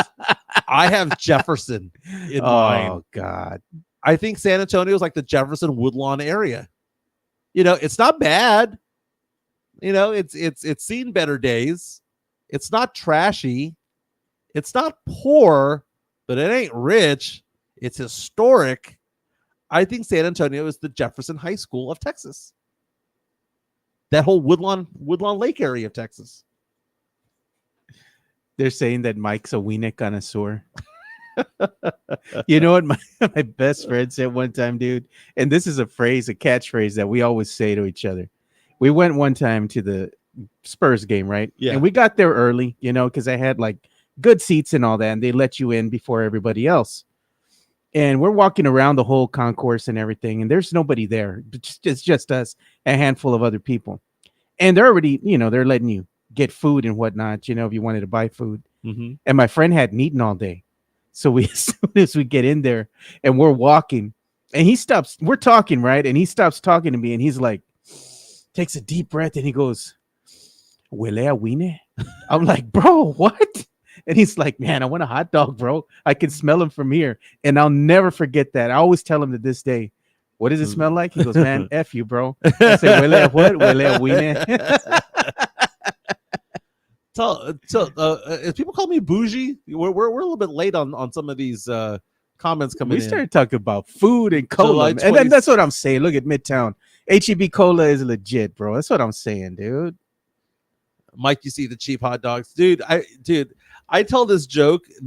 I have Jefferson in mind. Oh, God. I think San Antonio is like the Jefferson Woodlawn area. It's not bad. It's seen better days. It's not trashy. It's not poor, but it ain't rich. It's historic. I think San Antonio is the Jefferson High School of Texas. That whole Woodlawn Lake area of Texas. They're saying that Mike's a wiener connoisseur. You know what my best friend said one time, dude? And this is a catchphrase that we always say to each other. We went one time to the Spurs game, right? Yeah. And we got there early, because I had like good seats and all that, and they let you in before everybody else. And we're walking around the whole concourse and everything, and there's nobody there. It's just us, a handful of other people. And they're already, they're letting you get food and whatnot, if you wanted to buy food. Mm-hmm. And my friend hadn't eaten all day. So as soon as we get in there and we're walking, and we're talking, right? And he stops talking to me, and he's like, takes a deep breath, and he goes, "Huele a wiener?" I'm like, "Bro, what?" And he's like, "Man, I want a hot dog, bro. I can smell him from here." And I'll never forget that. I always tell him to this day, "What does it smell like?" He goes, "Man, F you, bro." I said, "Huele a what?" "Huele a wiener." If people call me bougie, we're a little bit late on some of these comments coming in. We started talking about food and cola. July And then that's what I'm saying. Look at Midtown. HEB Cola is legit, bro. That's what I'm saying, dude. Mike, you see the cheap hot dogs, dude. I tell this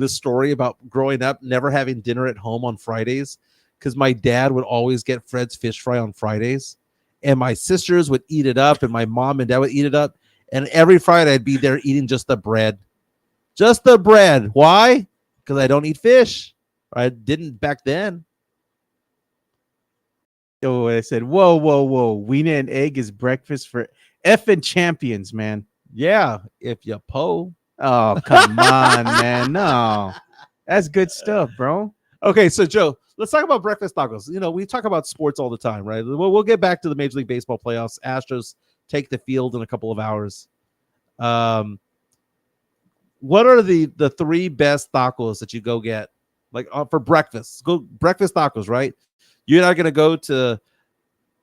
story about growing up, never having dinner at home on Fridays, because my dad would always get Fred's fish fry on Fridays, and my sisters would eat it up, and my mom and dad would eat it up, and every Friday I'd be there eating just the bread. Why? Because I don't eat fish. I didn't back then. Oh, I said, whoa. Wiener and egg is breakfast for effing champions, man. Yeah, if you po. Oh, come on, man. No. That's good stuff, bro. Okay, so Joe, let's talk about breakfast tacos. We talk about sports all the time, right? We'll get back to the Major League Baseball playoffs. Astros take the field in a couple of hours. What are the three best tacos that you go get, like for breakfast? Go breakfast tacos, right? You're not gonna go to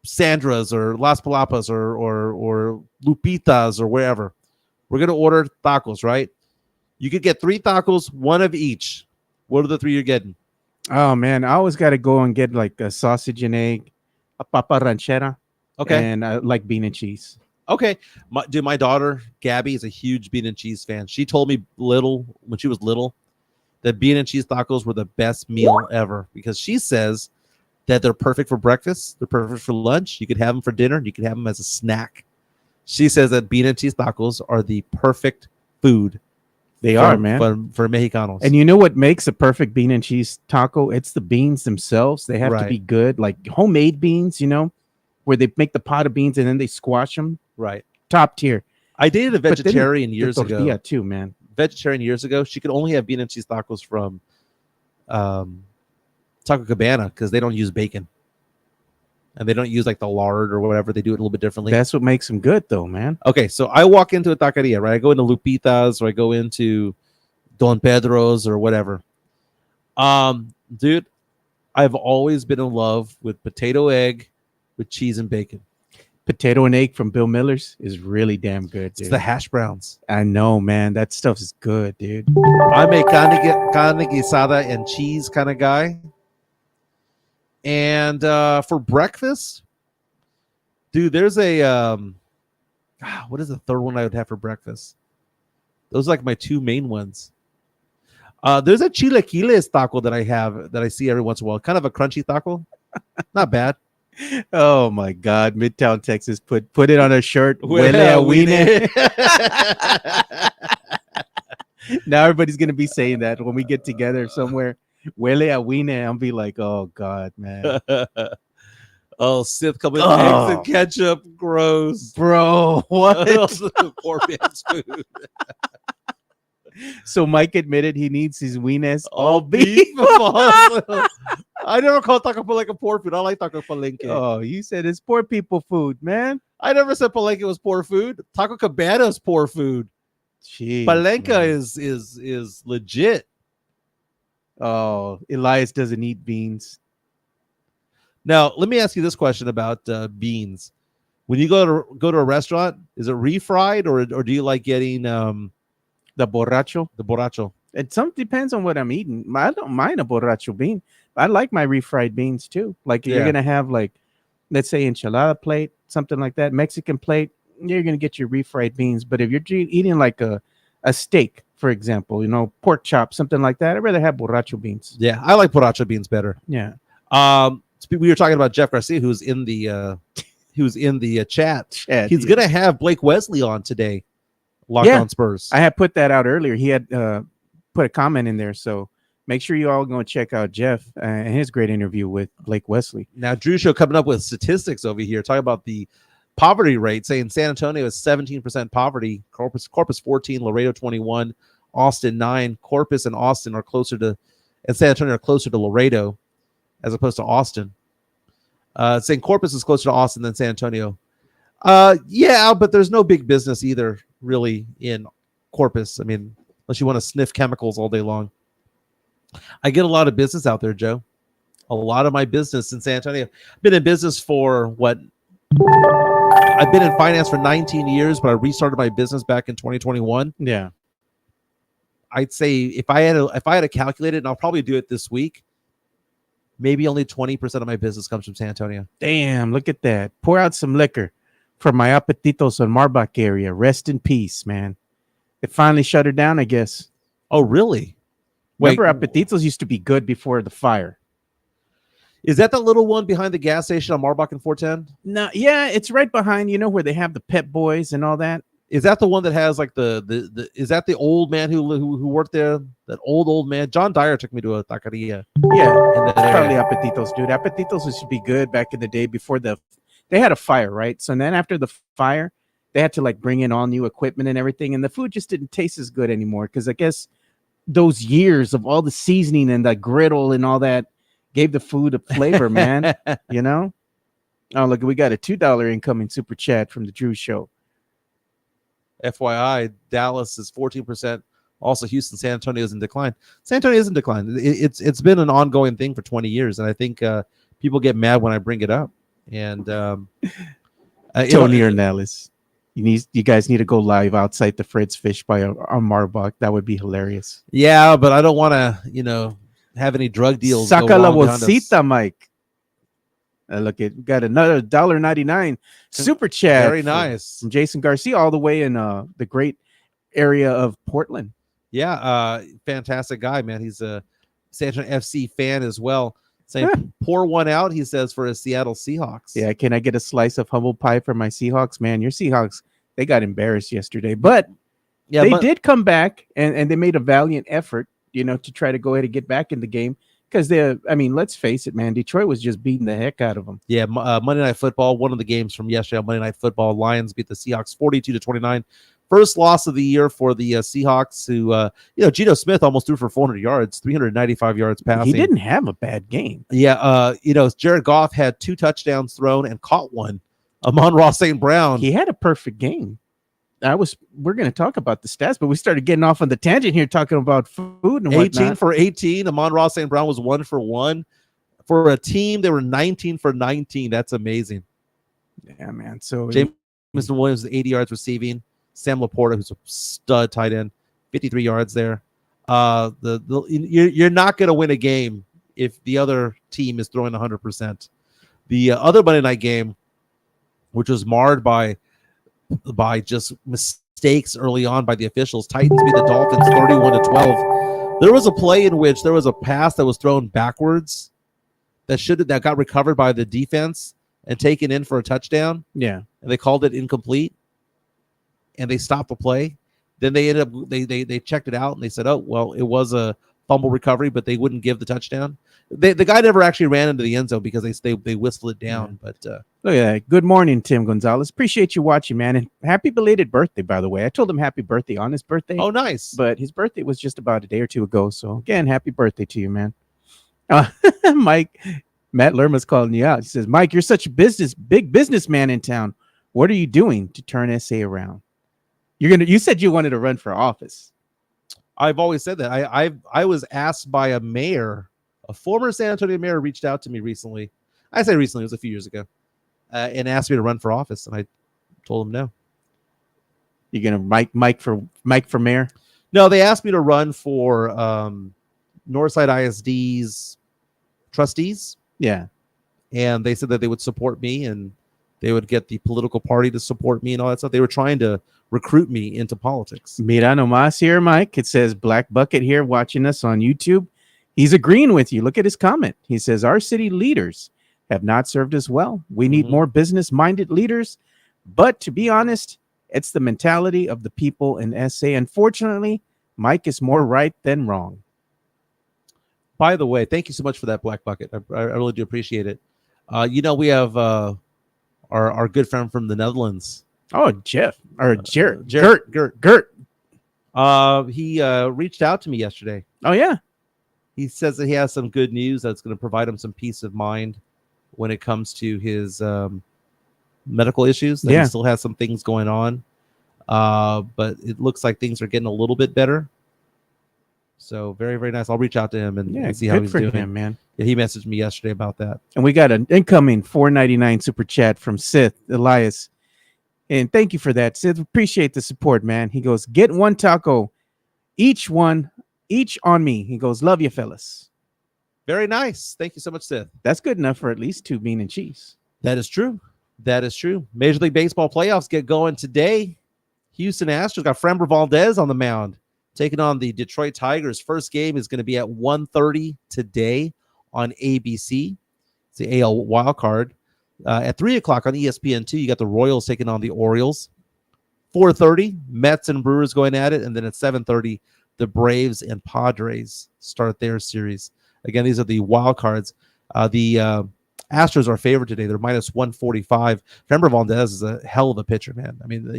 Sandra's or Las Palapas or Lupita's or wherever. We're gonna order tacos, right? You could get 3 tacos, one of each. What are the 3 you're getting? Oh man, I always got to go and get like a sausage and egg, a papa ranchera, Okay, and like bean and cheese. okay. My daughter Gabby is a huge bean and cheese fan. She told me when she was little that bean and cheese tacos were the best meal ever, because she says that they're perfect for breakfast. They're perfect for lunch. You could have them for dinner. You could have them as a snack. She says that bean and cheese tacos are the perfect food. They are, man. For Mexicanos. And you know what makes a perfect bean and cheese taco? It's the beans themselves. They have to be good, like homemade beans, where they make the pot of beans and then they squash them. Right. Top tier. I dated a vegetarian years ago. Yeah, too, man. Vegetarian years ago. She could only have bean and cheese tacos from Taco Cabana because they don't use bacon. And they don't use like the lard or whatever. They do it a little bit differently. That's what makes them good, though, man. Okay, so I walk into a taqueria, right? I go into Lupita's or I go into Don Pedro's or whatever. Dude, I've always been in love with potato egg with cheese and bacon. Potato and egg from Bill Miller's is really damn good, dude. It's the hash browns. I know, man. That stuff is good, dude. I'm a carne guisada and cheese kind of guy. And for breakfast, dude, there's a what is the third one I would have for breakfast? Those are like my two main ones. There's a chilaquiles taco that I have that I see every once in a while. Kind of a crunchy taco. Not bad. Oh my God, Midtown Texas put it on a shirt. Huele a wiener. Now everybody's gonna be saying that when we get together somewhere. Huele a wiener. I'll be like, oh God, man. Oh, Sith coming with eggs and ketchup. Gross. Bro, what? Poor man's food. So Mike admitted he needs his wieners all beef. I never call taco palenque poor food. I like taco palenque. Oh, you said it's poor people food, man. I never said palenque was poor food. Taco Cabana is poor food. Jeez, palenque man. is legit. Oh, Elias doesn't eat beans. Now, let me ask you this question about beans. When you go to a restaurant, is it refried or do you like getting the borracho? The borracho. It depends on what I'm eating. I don't mind a borracho bean. I like my refried beans too. Like if you're gonna have like, let's say enchilada plate, something like that, Mexican plate, you're gonna get your refried beans. But if you're eating like a steak, for example, pork chop, something like that, I'd rather have borracho beans. Yeah, I like borracho beans better. Yeah. We were talking about Jeff Garcia, who's in the chat. He's gonna have Blake Wesley on today. Locked on Spurs. I had put that out earlier. He had put a comment in there, so make sure you all go and check out Jeff and his great interview with Blake Wesley. Now, Drew Show coming up with statistics over here, talking about the poverty rate, saying San Antonio is 17% poverty, Corpus 14, Laredo 21, Austin 9. Corpus and Austin are closer to, and San Antonio are closer to Laredo as opposed to Austin. Saying Corpus is closer to Austin than San Antonio. Yeah, but there's no big business either, really, in Corpus. I mean, unless you want to sniff chemicals all day long. I get a lot of business out there, Joe. A lot of my business in San Antonio. I've been in business for what? I've been in finance for 19 years, but I restarted my business back in 2021. Yeah. I'd say if I had to calculate it, and I'll probably do it this week, maybe only 20% of my business comes from San Antonio. Damn, look at that. Pour out some liquor from my Apetitos on Marbach area. Rest in peace, man. It finally shut her down, I guess. Oh, really? Remember, Apetitos used to be good before the fire. Is that the little one behind the gas station on Marbach and 410? No, yeah, it's right behind, where they have the Pet Boys and all that. Is that the one that has like the is that the old man who worked there? That old man? John Dyer took me to a taqueria. Yeah, it's probably Apetitos, dude. Apetitos used to be good back in the day before they had a fire, right? So then after the fire, they had to like bring in all new equipment and everything, and the food just didn't taste as good anymore because I guess those years of all the seasoning and the griddle and all that gave the food a flavor, man. Oh, look, we got a $2 incoming super chat from the Drew Show. FYI, Dallas is 14%. Also, Houston, San Antonio is in decline. San Antonio is in decline. It's been an ongoing thing for 20 years, and I think people get mad when I bring it up. And Tony Ornelas, you guys need to go live outside the Fred's Fish by on Marbach. That would be hilarious. Yeah, but I don't want to, have any drug deals. Saca la bolsita, Mike. Look, we got another $1.99 super chat. Very nice. From Jason Garcia, all the way in the great area of Portland. Yeah, fantastic guy, man. He's a San Antonio FC fan as well. saying pour one out, he says, for his Seattle Seahawks. Yeah, can I get a slice of humble pie for my Seahawks? Man, your Seahawks, they got embarrassed yesterday. But they did come back, and they made a valiant effort, to try to go ahead and get back in the game. Because let's face it, man, Detroit was just beating the heck out of them. Yeah, Monday Night Football, one of the games from yesterday on Monday Night Football, Lions beat the Seahawks 42-29. First loss of the year for the Seahawks, who, Geno Smith almost threw for 400 yards, 395 yards passing. He didn't have a bad game. Yeah, Jared Goff had 2 touchdowns thrown and caught one. Amon-Ra St. Brown. He had a perfect game. We're going to talk about the stats, but we started getting off on the tangent here, talking about food and whatnot. 18 for 18. Amon-Ra St. Brown was 1 for 1. For a team, they were 19 for 19. That's amazing. Yeah, man. So Jameson Williams, 80 yards receiving. Sam Laporta, who's a stud tight end, 53 yards there. You're not going to win a game if the other team is throwing 100%. The other Monday night game, which was marred by just mistakes early on by the officials, Titans beat the Dolphins 31-12. There was a play in which there was a pass that was thrown backwards that got recovered by the defense and taken in for a touchdown. Yeah, and they called it incomplete, and they stopped the play. Then they ended up they checked it out and they said, oh well, it was a fumble recovery, but they wouldn't give the touchdown. The guy never actually ran into the end zone because they whistled it down. Yeah. But look at that. Good morning, Tim Gonzalez. Appreciate you watching, man, and happy belated birthday, by the way. I told him happy birthday on his birthday. Oh, nice. But his birthday was just about a day or two ago. So again, happy birthday to you, man. Mike, Matt Lerma's calling you out. He says, Mike, you're such a big businessman in town. What are you doing to turn SA around? You said you wanted to run for office. I've always said that. I was asked by a mayor, a former San Antonio mayor, reached out to me recently. I say recently, it was a few years ago, and asked me to run for office, and I told him no. You're gonna Mike for mayor? No, they asked me to run for Northside ISD's trustees. Yeah, and they said that they would support me and they would get the political party to support me and all that stuff. They were trying to recruit me into politics. Mira nomás here, Mike. It says Black Bucket here watching us on YouTube. He's agreeing with you. Look at his comment. He says, our city leaders have not served us well. We need more business-minded leaders. But to be honest, it's the mentality of the people in SA. Unfortunately, Mike is more right than wrong. By the way, thank you so much for that, Black Bucket. I really do appreciate it. We have our good friend from the Netherlands. Oh, Jeff or Gert. He reached out to me yesterday. Oh, yeah. He says that he has some good news that's going to provide him some peace of mind when it comes to his medical issues. That he still has some things going on, but it looks like things are getting a little bit better. So very, very nice. I'll reach out to him and see how he's doing. Him, man. Yeah, he messaged me yesterday about that. And we got an incoming $4.99 super chat from Sith Elias. And thank you for that, Sith. Appreciate the support, man. He goes, get one taco, each on me. He goes, love you, fellas. Very nice. Thank you so much, Sith. That's good enough for at least 2 bean and cheese. That is true. That is true. Major League Baseball playoffs get going today. Houston Astros got Framber Valdez on the mound, taking on the Detroit Tigers. First game is going to be at 1:30 today on ABC. It's the AL wild card. At 3 o'clock on ESPN2, you got the Royals taking on the Orioles. 4:30, Mets and Brewers going at it. And then at 7:30, the Braves and Padres start their series. Again, these are the wild cards. The Astros are favored today. They're minus 145. Framber Valdez is a hell of a pitcher, man. I mean,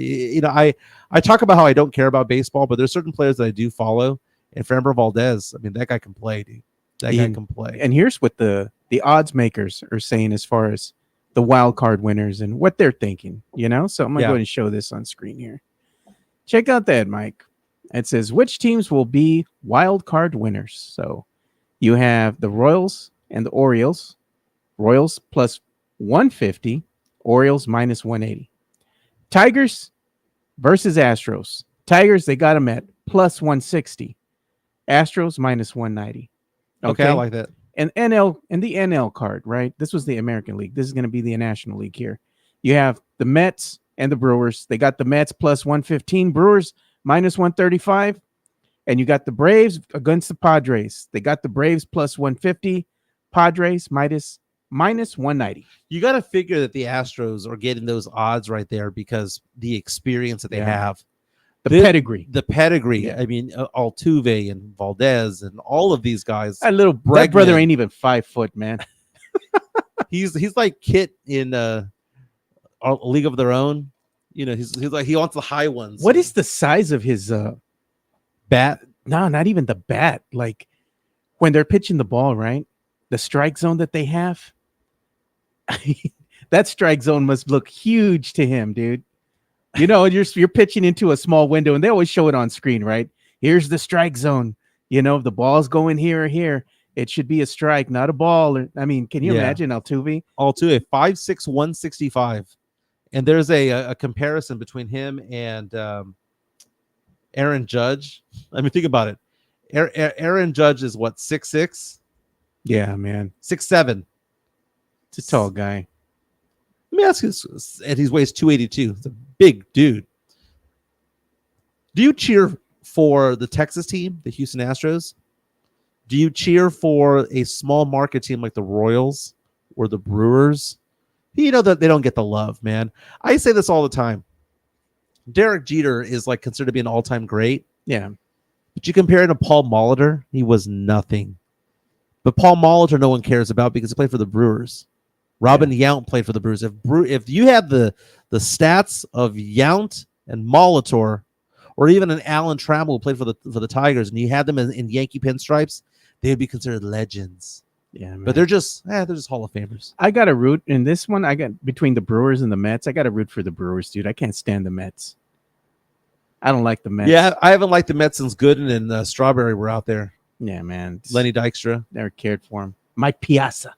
I talk about how I don't care about baseball, but there's certain players that I do follow. And Framber Valdez, I mean, that guy can play, dude. That guy can play. And here's what the odds makers are saying as far as the wild card winners and what they're thinking, So I'm going to go ahead and show this on screen here. Check out that, Mike. It says, which teams will be wild card winners? So you have the Royals and the Orioles. Royals plus 150, Orioles minus 180. Tigers versus Astros. Tigers, they got them at plus 160. Astros minus 190. Okay, I like that. And the NL card, right? This was the American League. This is going to be the National League here. You have the Mets and the Brewers. They got the Mets plus 115, Brewers minus 135. And you got the Braves against the Padres. They got the Braves plus 150, Padres minus 190. You got to figure that the Astros are getting those odds right there because the experience that they have. The pedigree. The pedigree. Yeah. I mean, Altuve and Valdez and all of these guys. That brother ain't even 5 foot, man. he's like Kit in a League of Their Own. You know, he's like, he wants the high ones. What is the size of his bat? No, not even the bat. Like when they're pitching the ball, right? The strike zone that they have. That strike zone must look huge to him, dude. You know, you're pitching into a small window, and they always show it on screen, right? Here's the strike zone. You know, if the ball's going here or here, it should be a strike, not a ball. I mean, can you imagine Altuve? 5'6", 165. And there's a comparison between him and Aaron Judge. I mean, think about it. Aaron Judge is what, 6'6"? Yeah, man. 6'7". It's a tall guy. Let me ask you, and he weighs 282. It's a big dude. Do you cheer for the Texas team, the Houston Astros? Do you cheer for a small market team like the Royals or the Brewers? You know that they don't get the love, man. I say this all the time. Derek Jeter is like considered to be an all-time great. Yeah. But you compare it to Paul Molitor, he was nothing. But Paul Molitor no one cares about because he played for the Brewers. Robin Yount played for the Brewers. If you had the stats of Yount and Molitor, or even an Alan Trammell who played for the Tigers, and you had them in Yankee pinstripes, they would be considered legends. Yeah, man. But they're just Hall of Famers. I got to root in this one. I got between the Brewers and the Mets. I got to root for the Brewers, dude. I can't stand the Mets. I don't like the Mets. Yeah, I haven't liked the Mets since Gooden and Strawberry were out there. Yeah, man. Lenny Dykstra. Never cared for him. Mike Piazza.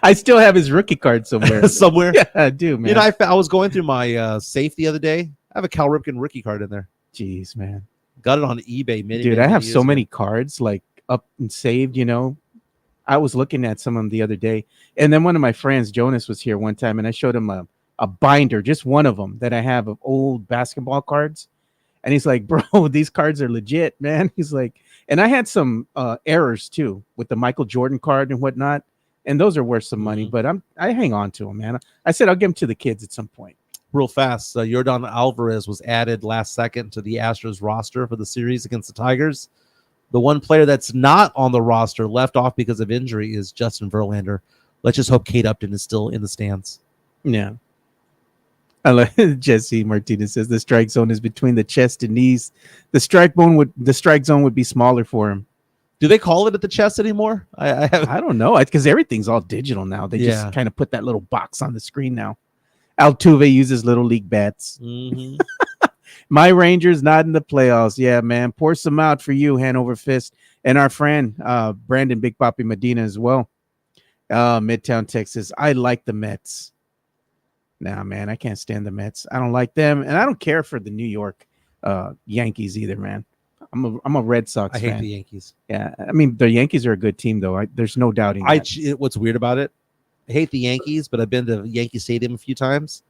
I still have his rookie card somewhere. Yeah, I do, man. You know, I was going through my safe the other day. I have a Cal Ripken rookie card in there. Jeez, man. Got it on eBay. Dude, I have so many cards like up and saved, you know. I was looking at some of them the other day. And then one of my friends, Jonas, was here one time, and I showed him a binder, just one of them that I have of old basketball cards. And he's like, bro, these cards are legit, man. He's like, and I had some errors too with the Michael Jordan card and whatnot. And those are worth some money, but I hang on to them, man. I said I'll give them to the kids at some point. Real fast, Yordan Alvarez was added last second to the Astros roster for the series against the Tigers. The one player that's not on the roster, left off because of injury, is Justin Verlander. Let's just hope Kate Upton is still in the stands. Yeah. I like Jesse Martinez says the strike zone is between the chest and knees. The strike zone would be smaller for him. Do they call it at the chest anymore? I don't know. Because everything's all digital now. They just kind of put that little box on the screen now. Altuve uses little league bats. Mm-hmm. My Rangers not in the playoffs. Yeah, man. Pour some out for you, Hanover Fist, and our friend Brandon Big Papi Medina as well. Midtown Texas. I like the Mets. Nah, man, I can't stand the Mets. I don't like them, and I don't care for the New York Yankees either, man. I'm a Red Sox fan. I hate the Yankees. Yeah, I mean, the Yankees are a good team, though. There's no doubting that. What's weird about it, I hate the Yankees, but I've been to Yankee Stadium a few times,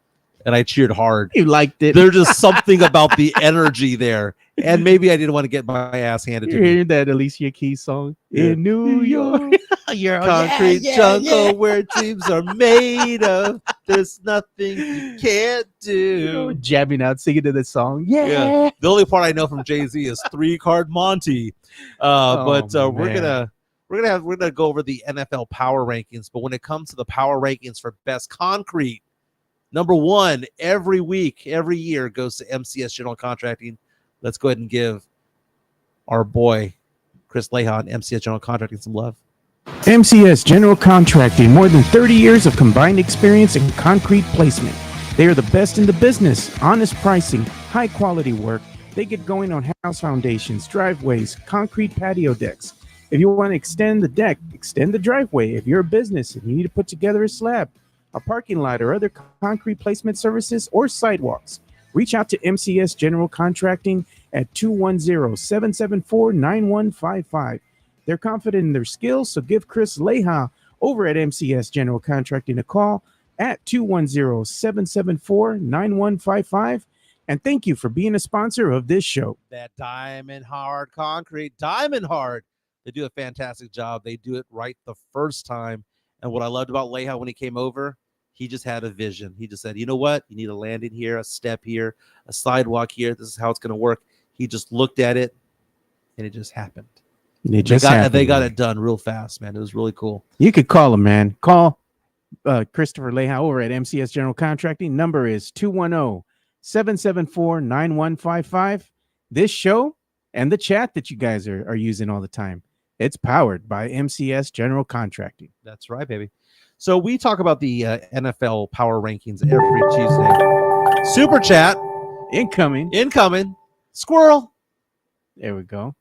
and I cheered hard. You liked it. There's just something about the energy there, and maybe I didn't want to get my ass handed to me. You hear that Alicia Keys song? Yeah. In New York. You're concrete jungle where dreams are made of. There's nothing you can't do. Jabbing out, singing to the song. Yeah. The only part I know from Jay-Z is 3-card Monty. We're gonna go over the NFL power rankings. But when it comes to the power rankings for best concrete, number one every week, every year goes to MCS General Contracting. Let's go ahead and give our boy Chris Leha and MCS General Contracting some love. MCS General Contracting, more than 30 years of combined experience in concrete placement. They are the best in the business. Honest pricing, high quality work. They get going on house foundations, driveways, concrete patio decks. If you want to extend the deck, extend the driveway. If you're a business and you need to put together a slab, a parking lot, or other concrete placement services or sidewalks, reach out to MCS General Contracting at 210-774-9155. They're confident in their skills, so give Chris Leha over at MCS General Contracting a call at 210-774-9155. And thank you for being a sponsor of this show. That Diamond Hard Concrete, Diamond Hard. They do a fantastic job. They do it right the first time. And what I loved about Leja when he came over, he just had a vision. He just said, you know what? You need a landing here, a step here, a sidewalk here. This is how it's going to work. He just looked at it, and it just happened. They got it done real fast, man. It was really cool. You could call him, man. Call Christopher Leja over at MCS General Contracting. Number is 210-774-9155. This show and the chat that you guys are using all the time, it's powered by MCS General Contracting. That's right, baby. So we talk about the NFL power rankings every Tuesday. Super chat. Incoming. Squirrel. There we go.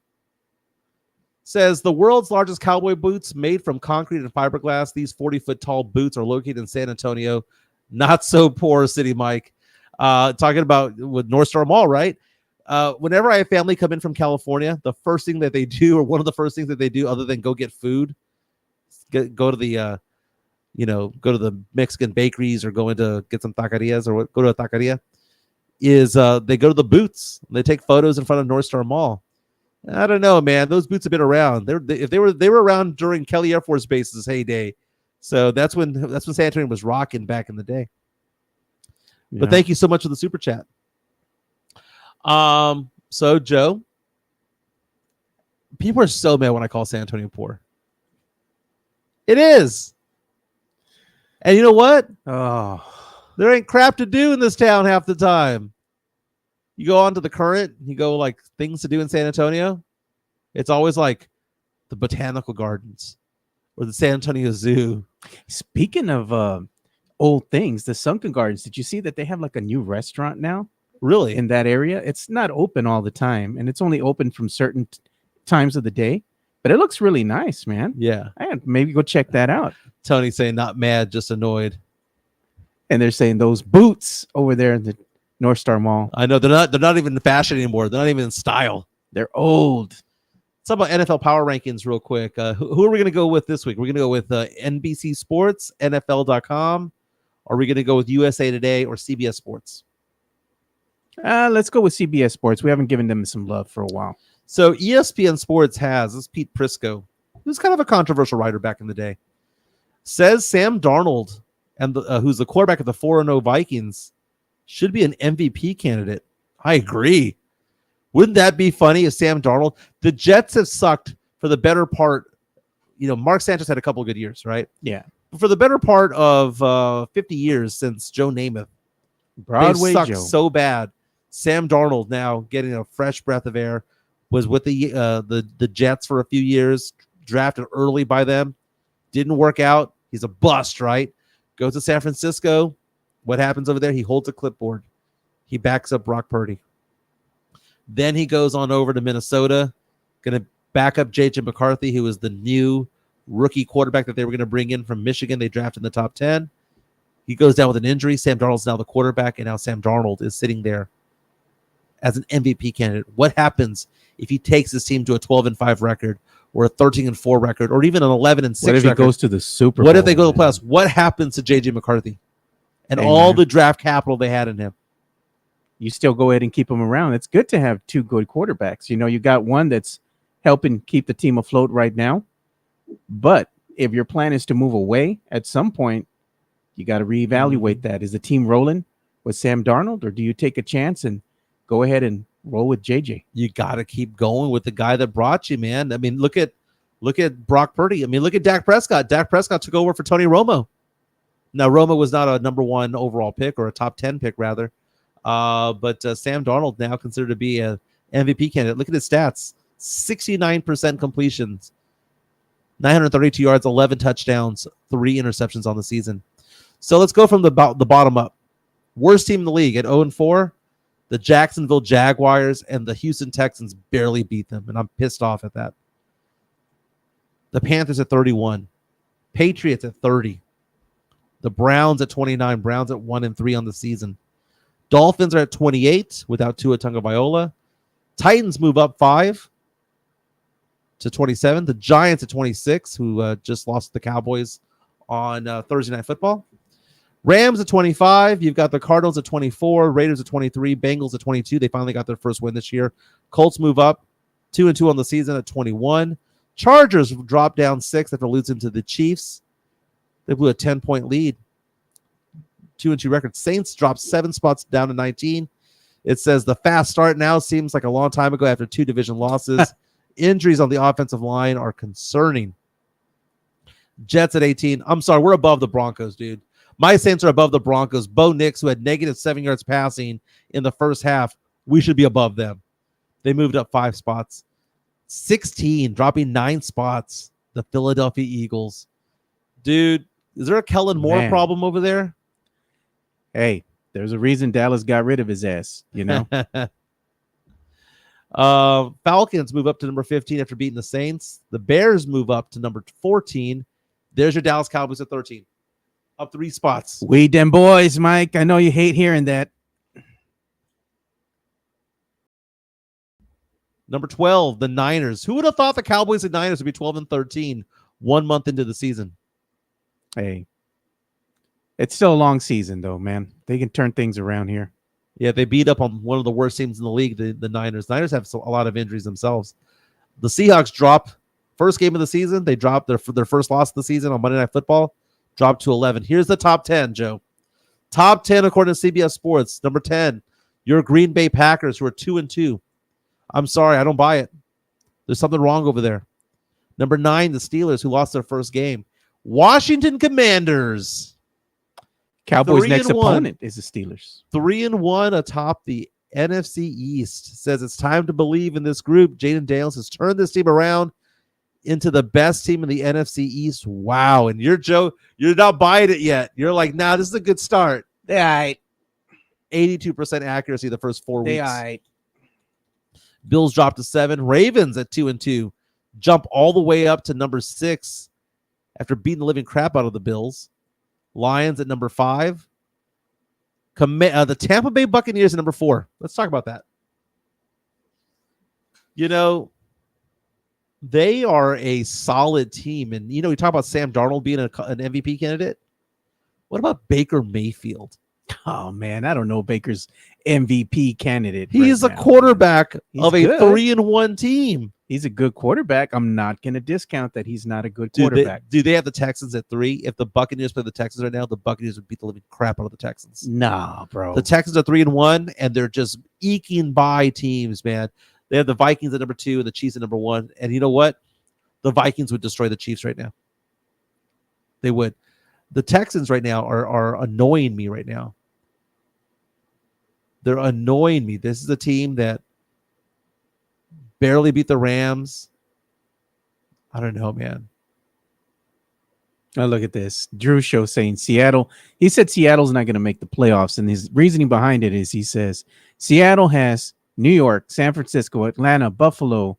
Says the world's largest cowboy boots made from concrete and fiberglass. These 40-foot tall boots are located in San Antonio. Not so poor city, Mike. Talking about with North Star Mall, right? Whenever I have family come in from California, the first thing that they do, or one of the first things that they do other than go get food, go to the Mexican bakeries or go into get some taquerias or go to a taqueria, is they go to the boots. They take photos in front of North Star Mall. I don't know, man. Those boots have been around. They were around during Kelly Air Force Base's heyday. So that's when San Antonio was rocking back in the day. Yeah. But thank you so much for the super chat. So Joe, people are so mad when I call San Antonio poor. It is. And you know what? Oh, there ain't crap to do in this town half the time. You go on to the Current, you go like things to do in San Antonio. It's always like the Botanical Gardens or the San Antonio Zoo. Speaking of old things, the Sunken Gardens, did you see that they have like a new restaurant now? Really? In that area? It's not open all the time, and it's only open from certain times of the day, but it looks really nice, man. Yeah. Maybe go check that out. Tony saying not mad, just annoyed. And they're saying those boots over there in the North Star Mall. I know they're not even in fashion anymore. They're not even in style. They're old. Let's talk about NFL power rankings real quick. Who are we going to go with this week? We're going to go with NBC Sports, NFL.com. Or are we going to go with USA Today or CBS Sports? Let's go with CBS Sports. We haven't given them some love for a while. So ESPN Sports this is Pete Prisco, who's kind of a controversial writer back in the day, says Sam Darnold, and who's the quarterback of the 4-0 Vikings, should be an MVP candidate. I agree. Wouldn't that be funny if Sam Darnold? The Jets have sucked for the better part. Mark Sanchez had a couple of good years, right? Yeah. For the better part of 50 years since Joe Namath. Broadway sucked Joe. So bad. Sam Darnold now getting a fresh breath of air, was with the Jets for a few years, drafted early by them. Didn't work out. He's a bust, right? Goes to San Francisco. What happens over there? He holds a clipboard. He backs up Brock Purdy. Then he goes on over to Minnesota, going to back up J.J. McCarthy, who is the new rookie quarterback that they were going to bring in from Michigan. They drafted in the top 10. He goes down with an injury. Sam Darnold's now the quarterback, and now Sam Darnold is sitting there as an MVP candidate. What happens if he takes his team to a 12-5 record or a 13-4 record or even an 11-6 record? What if he goes to the Super Bowl? What if they go to the playoffs? What happens to J.J. McCarthy and all the draft capital they had in him? You still go ahead and keep him around. It's good to have two good quarterbacks. You got one that's helping keep the team afloat right now. But if your plan is to move away at some point, you got to reevaluate that. Is the team rolling with Sam Darnold, or do you take a chance and go ahead and roll with JJ? You got to keep going with the guy that brought you, man. I mean, look at Brock Purdy. I mean, look at Dak Prescott. Dak Prescott took over for Tony Romo. Now, Romo was not a number 1 overall pick, or a top 10 pick, rather. But Sam Darnold now considered to be an MVP candidate. Look at his stats. 69% completions, 932 yards, 11 touchdowns, 3 interceptions on the season. So let's go from the bottom up. Worst team in the league at 0-4. The Jacksonville Jaguars and the Houston Texans barely beat them, and I'm pissed off at that. The Panthers at 31. Patriots at 30. The Browns at 29. Browns at 1-3 on the season. Dolphins are at 28 without Tua Tagovailoa. Titans move up 5 to 27. The Giants at 26, who just lost to the Cowboys on Thursday Night Football. Rams at 25. You've got the Cardinals at 24. Raiders at 23. Bengals at 22. They finally got their first win this year. Colts move up 2-2 on the season at 21. Chargers dropped down 6 after losing to the Chiefs. They blew a 10-point lead. 2-2 record. Saints dropped 7 spots down to 19. It says the fast start now seems like a long time ago after 2 division losses. Injuries on the offensive line are concerning. Jets at 18. I'm sorry, we're above the Broncos, dude. My Saints are above the Broncos. Bo Nix, who had -7 yards passing in the first half, we should be above them. They moved up 5 spots. 16, dropping 9 spots. The Philadelphia Eagles. Dude, is there a Kellen Moore problem over there? Hey, there's a reason Dallas got rid of his ass, you know? Falcons move up to number 15 after beating the Saints. The Bears move up to number 14. There's your Dallas Cowboys at 13. Up 3 spots. We them boys, Mike. I know you hate hearing that. Number 12, the Niners. Who would have thought the Cowboys and Niners would be 12 and 13 1 month into the season? Hey, it's still a long season, though, man. They can turn things around here. Yeah, they beat up on one of the worst teams in the league, the Niners. Niners have a lot of injuries themselves. The Seahawks dropped first game of the season. They dropped their first loss of the season on Monday Night Football, dropped to 11. Here's the top 10, Joe. Top 10 according to CBS Sports. Number 10, your Green Bay Packers, who are 2-2. I'm sorry, I don't buy it. There's something wrong over there. Number 9, the Steelers, who lost their first game. Washington Commanders. Cowboys' next opponent is the Steelers. 3-1 atop the NFC East. Says it's time to believe in this group. Jaden Daniels has turned this team around into the best team in the NFC East. Wow. And Joe, you're not buying it yet. You're like, nah, this is a good start. They all right. 82% accuracy the first 4 weeks. They all right. Bills dropped to 7. Ravens at 2-2. Jump all the way up to number 6 after beating the living crap out of the Bills. Lions at number 5. The Tampa Bay Buccaneers at number 4. Let's talk about that. You know, they are a solid team. And, you know, we talk about Sam Darnold being an MVP candidate. What about Baker Mayfield? Oh, man, I don't know Baker's MVP candidate. He is a quarterback of a 3-1 team. He's a good quarterback. I'm not going to discount that he's not a good quarterback. Do they have the Texans at 3? If the Buccaneers play the Texans right now, the Buccaneers would beat the living crap out of the Texans. Nah, bro. The Texans are 3-1, and they're just eking by teams, man. They have the Vikings at number 2 and the Chiefs at number 1. And you know what? The Vikings would destroy the Chiefs right now. They would. The Texans right now are annoying me right now. They're annoying me. This is a team that barely beat the Rams. I don't know, man. Oh, look at this. Drew Show saying Seattle. He said Seattle's not going to make the playoffs. And his reasoning behind it is he says Seattle has New York, San Francisco, Atlanta, Buffalo,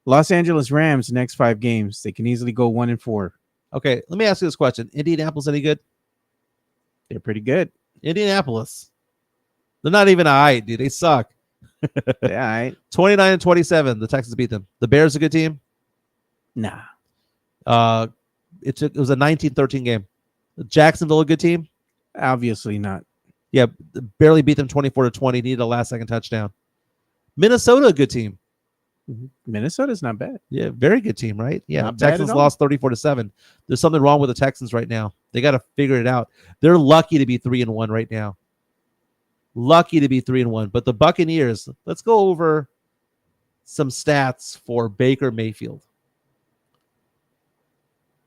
Los Angeles Rams next 5 games. They can easily go 1-4. Okay, let me ask you this question. Indianapolis any good? They're pretty good. Indianapolis. They're not even all right, dude. They suck. Yeah, all right. 29-27. The Texans beat them. The Bears a good team? Nah. It was a 19-13 game. Jacksonville a good team? Obviously not. Yeah, barely beat them 24-20. Needed a last-second touchdown. Minnesota a good team. Minnesota's not bad. Yeah, very good team, right? Yeah, Not bad Texans at all. lost 34-7. There's something wrong with the Texans right now. They got to figure it out. They're lucky to be 3-1 right now. Lucky to be 3-1. But the Buccaneers, let's go over some stats for Baker Mayfield.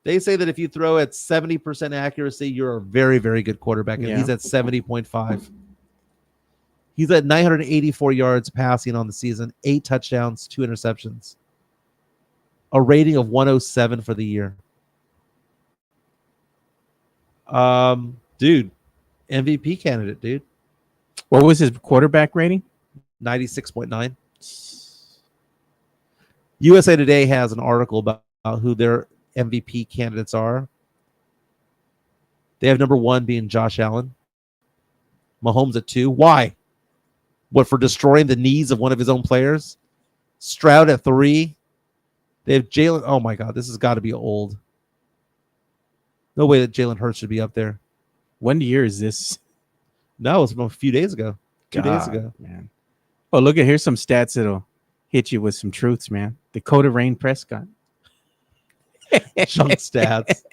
They say that if you throw at 70% accuracy, you're a very, very good quarterback. And he's at 70.5. He's at 984 yards passing on the season, 8 touchdowns, 2 interceptions. A rating of 107 for the year. Dude, MVP candidate, dude. What was his quarterback rating? 96.9. USA Today has an article about who their MVP candidates are. They have number 1 being Josh Allen. Mahomes at 2. Why? What, for destroying the knees of one of his own players? Stroud at 3. They have Jalen. Oh, my God. This has got to be old. No way that Jalen Hurts should be up there. What year is this? No, it was from a few days ago. 2 days ago. Man. Oh, look at here's some stats that'll hit you with some truths, man. Dakota Rain Prescott. Junk stats.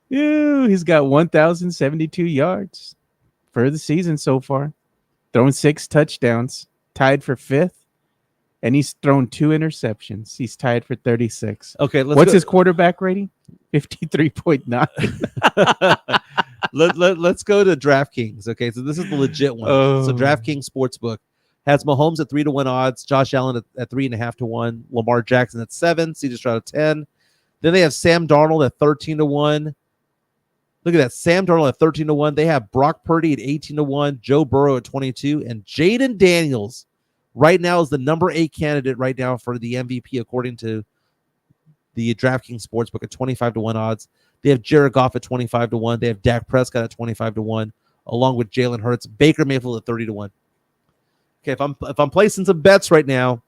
Ew, he's got 1,072 yards for the season so far. Thrown 6 touchdowns, tied for 5th. And he's thrown 2 interceptions. He's tied for 36. Okay, what's his quarterback rating? 53.9. Let's go to DraftKings. Okay, so this is the legit one. So DraftKings Sportsbook has Mahomes at 3-1 odds, Josh Allen at 3.5-1, Lamar Jackson at 7, CJ Stroud at 10. Then they have Sam Darnold at 13-1. Look at that, Sam Darnold at 13-1. They have Brock Purdy at 18-1, Joe Burrow at 22, and Jaden Daniels right now is the number 8 candidate right now for the MVP according to the DraftKings Sportsbook at 25-1 odds. They have Jared Goff at 25-1. They have Dak Prescott at 25-1, along with Jalen Hurts. Baker Mayfield at 30-1. Okay, if I'm placing some bets right now,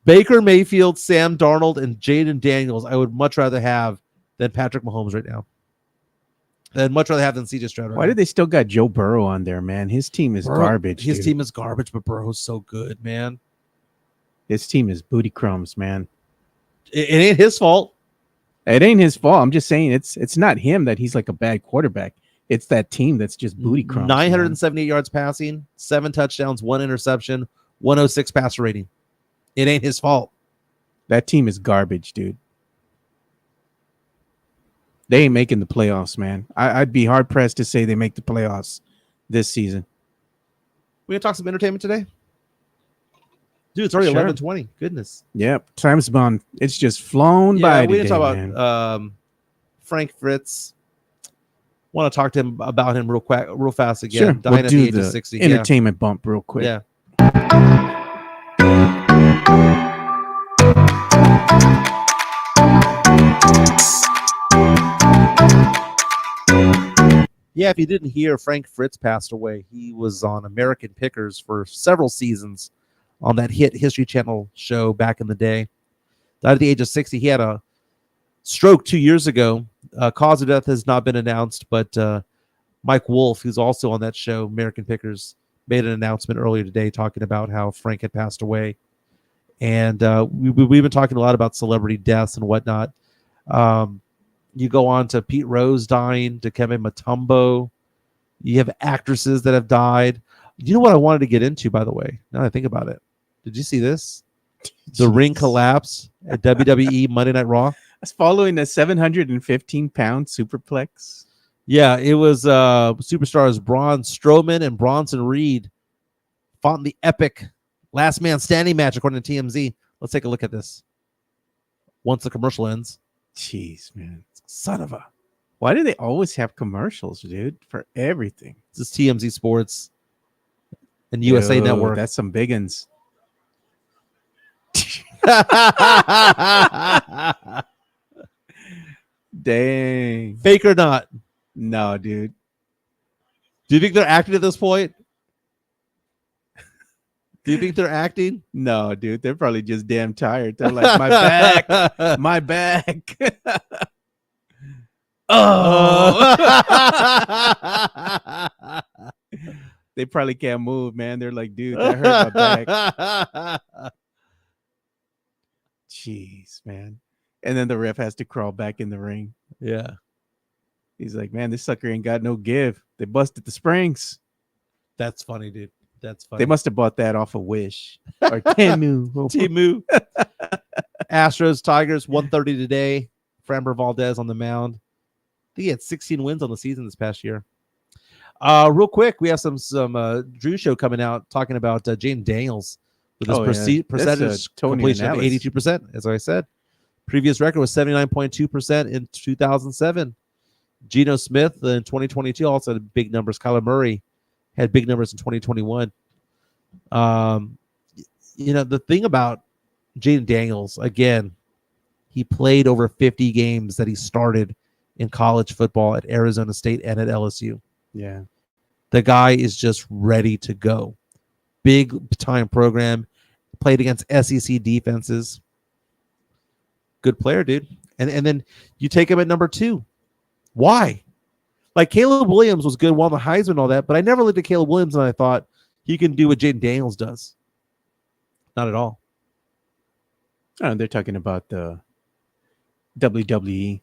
Baker Mayfield, Sam Darnold, and Jaden Daniels, I would much rather have than Patrick Mahomes right now. I'd much rather have than CJ Stroud. Why do they still got Joe Burrow on there, man? His team is garbage. His team is garbage, but Burrow's so good, man. His team is booty crumbs, man. It ain't his fault. It ain't his fault. I'm just saying it's not him that he's like a bad quarterback. It's that team that's just booty crumbs. 978 yards passing, 7 touchdowns, 1 interception, 106 passer rating. It ain't his fault. That team is garbage, dude. They ain't making the playoffs, man. I'd be hard pressed to say they make the playoffs this season. We gonna talk some entertainment today? Dude, it's already 11:20. Goodness. Yep. Time's gone. It's just flown by. We didn't talk about Frank Fritz. Want to talk to him about him real fast again. Sure. Dying at the age of 60. Entertainment bump real quick. Yeah. Yeah, if you didn't hear, Frank Fritz passed away. He was on American Pickers for several seasons on that hit History Channel show back in the day. Died at the age of 60. He had a stroke 2 years ago. Cause of death has not been announced, but Mike Wolf, who's also on that show, American Pickers, made an announcement earlier today talking about how Frank had passed away. And we've been talking a lot about celebrity deaths and whatnot. You go on to Pete Rose dying, to Kevin Mutombo. You have actresses that have died. You know what I wanted to get into, by the way, now that I think about it? Did you see this? The ring collapse at WWE Monday Night Raw. That's following a 715-pound superplex. Yeah, it was superstars Braun Strowman and Bronson Reed fought in the epic last man standing match, according to TMZ. Let's take a look at this once the commercial ends. Jeez, man. Son of a. Why do they always have commercials, dude, for everything? This is TMZ Sports and USA Network. That's some big uns. Dang. Fake or not? No, dude. Do you think they're acting at this point? Do you think they're acting? No, dude. They're probably just damn tired. They're like, my back. My back. Oh. They probably can't move, man. They're like, dude, that hurt my back. Jeez, man. And then the ref has to crawl back in the ring. Yeah. He's like, man, this sucker ain't got no give. They busted the springs. That's funny, dude. That's funny. They must have bought that off of Wish or Temu. Temu. Astros, Tigers, 1:30 today. Framber Valdez on the mound. I think he had 16 wins on the season this past year. Real quick, we have some Drew show coming out talking about Jaden Daniels with his percentage completion of 82%, as I said. Previous record was 79.2% in 2007. Geno Smith in 2022 also had big numbers. Kyler Murray had big numbers in 2021. The thing about Jaden Daniels, again, he played over 50 games that he started in college football at Arizona State and at LSU. Yeah. The guy is just ready to go. Big time program. Played against SEC defenses. Good player, dude. And then you take him at number 2. Why? Like Caleb Williams was good, won the Heisman and all that, but I never looked at Caleb Williams and I thought he can do what Jaden Daniels does. Not at all. Oh, they're talking about the WWE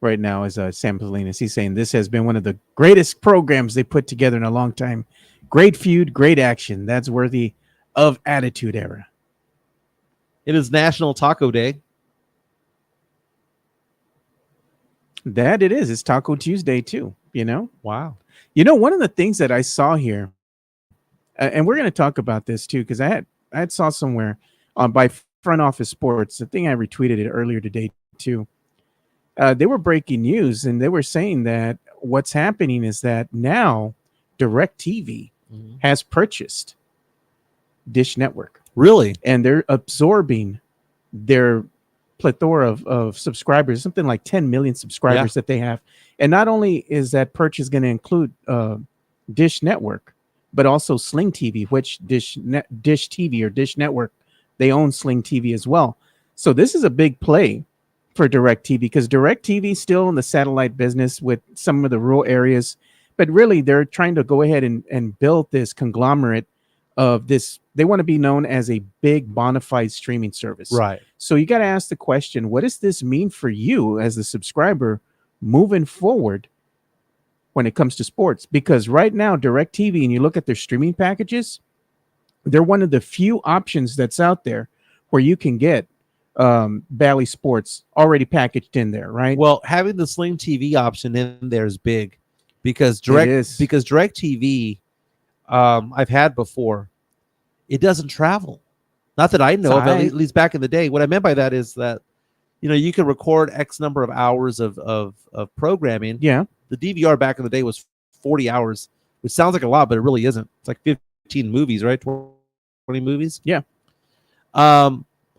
right now is Sam Polinas. He's saying this has been one of the greatest programs they put together in a long time. Great feud, great action. That's worthy of Attitude Era. It is National Taco Day. That it is. It's Taco Tuesday too, you know? Wow. You know, one of the things that I saw here, and we're going to talk about this too, because I had saw somewhere by Front Office Sports, I think I retweeted it earlier today too. They were breaking news, and they were saying that what's happening is that now DirecTV has purchased Dish Network. Really? And they're absorbing their plethora of subscribers, something like 10 million subscribers that they have. And not only is that purchase going to include Dish Network, but also Sling TV, which Dish TV or Dish Network, they own Sling TV as well. So this is a big play for DirecTV, because DirecTV is still in the satellite business with some of the rural areas, but really they're trying to go ahead and build this conglomerate of this. They want to be known as a big bona fide streaming service. Right. So you got to ask the question, what does this mean for you as the subscriber moving forward when it comes to sports? Because right now, DirecTV, and you look at their streaming packages, they're one of the few options that's out there where you can get Bally Sports already packaged in there, right? Well, having the Sling TV option in there is big, because DirecTV, I've had before, it doesn't travel. Not that I know of, at least back in the day. What I meant by that is that, you know, you can record X number of hours of programming. Yeah. The DVR back in the day was 40 hours, which sounds like a lot, but it really isn't. It's like 15 movies, right? 20 movies. Yeah. I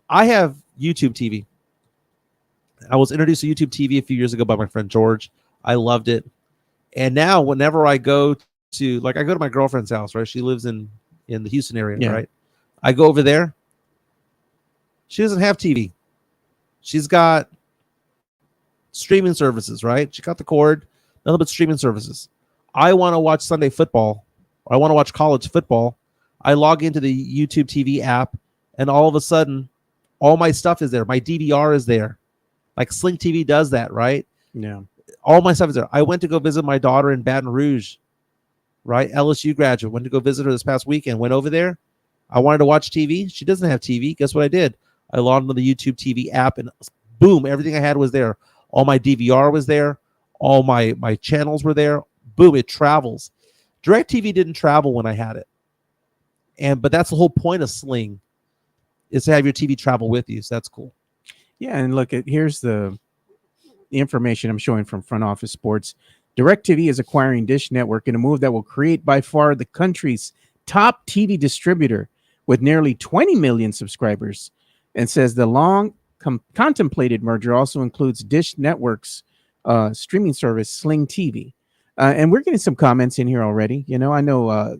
have YouTube TV. I was introduced to YouTube TV a few years ago by my friend George. I loved it. And now whenever I go to my girlfriend's house, right? She lives in the Houston area, right? I go over there. She doesn't have TV. She's got streaming services, right? She got the cord, nothing but streaming services. I want to watch Sunday football. Or I want to watch college football. I log into the YouTube TV app, and all of a sudden, all my stuff is there. My DVR is there. Like Sling TV does that, right? Yeah. All my stuff is there. I went to go visit my daughter in Baton Rouge, right? LSU graduate. Went to go visit her this past weekend. Went over there. I wanted to watch TV. She doesn't have TV. Guess what I did? I logged into the YouTube TV app, and boom, everything I had was there. All my DVR was there. All my channels were there. Boom, it travels. DirecTV didn't travel when I had it. But that's the whole point of Sling, is to have your TV travel with you. So that's cool. Yeah, and look, here's the information I'm showing from Front Office Sports. DirecTV is acquiring Dish Network in a move that will create by far the country's top TV distributor with nearly 20 million subscribers, and says the long contemplated merger also includes Dish Network's streaming service, Sling TV. And we're getting some comments in here already. You know, I know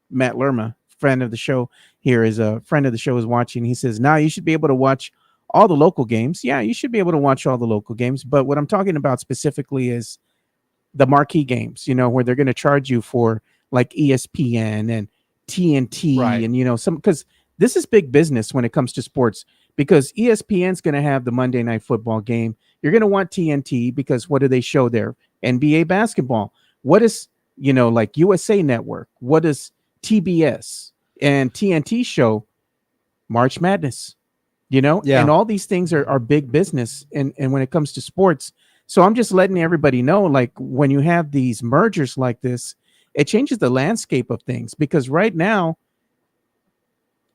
Matt Lerma, friend of the show here, is a friend of the show, is watching. He says, now you should be able to watch all the local games. Yeah, you should be able to watch all the local games. But what I'm talking about specifically is the marquee games, you know, where they're going to charge you for like ESPN and TNT, right? And, you know, because this is big business when it comes to sports, because ESPN's going to have the Monday Night Football game. You're going to want TNT because what do they show there? NBA basketball. What is, you know, like USA Network? What is TBS and TNT show? March Madness, you know? Yeah. And all these things are big business. And when it comes to sports. So I'm just letting everybody know, like, when you have these mergers like this, it changes the landscape of things, because right now,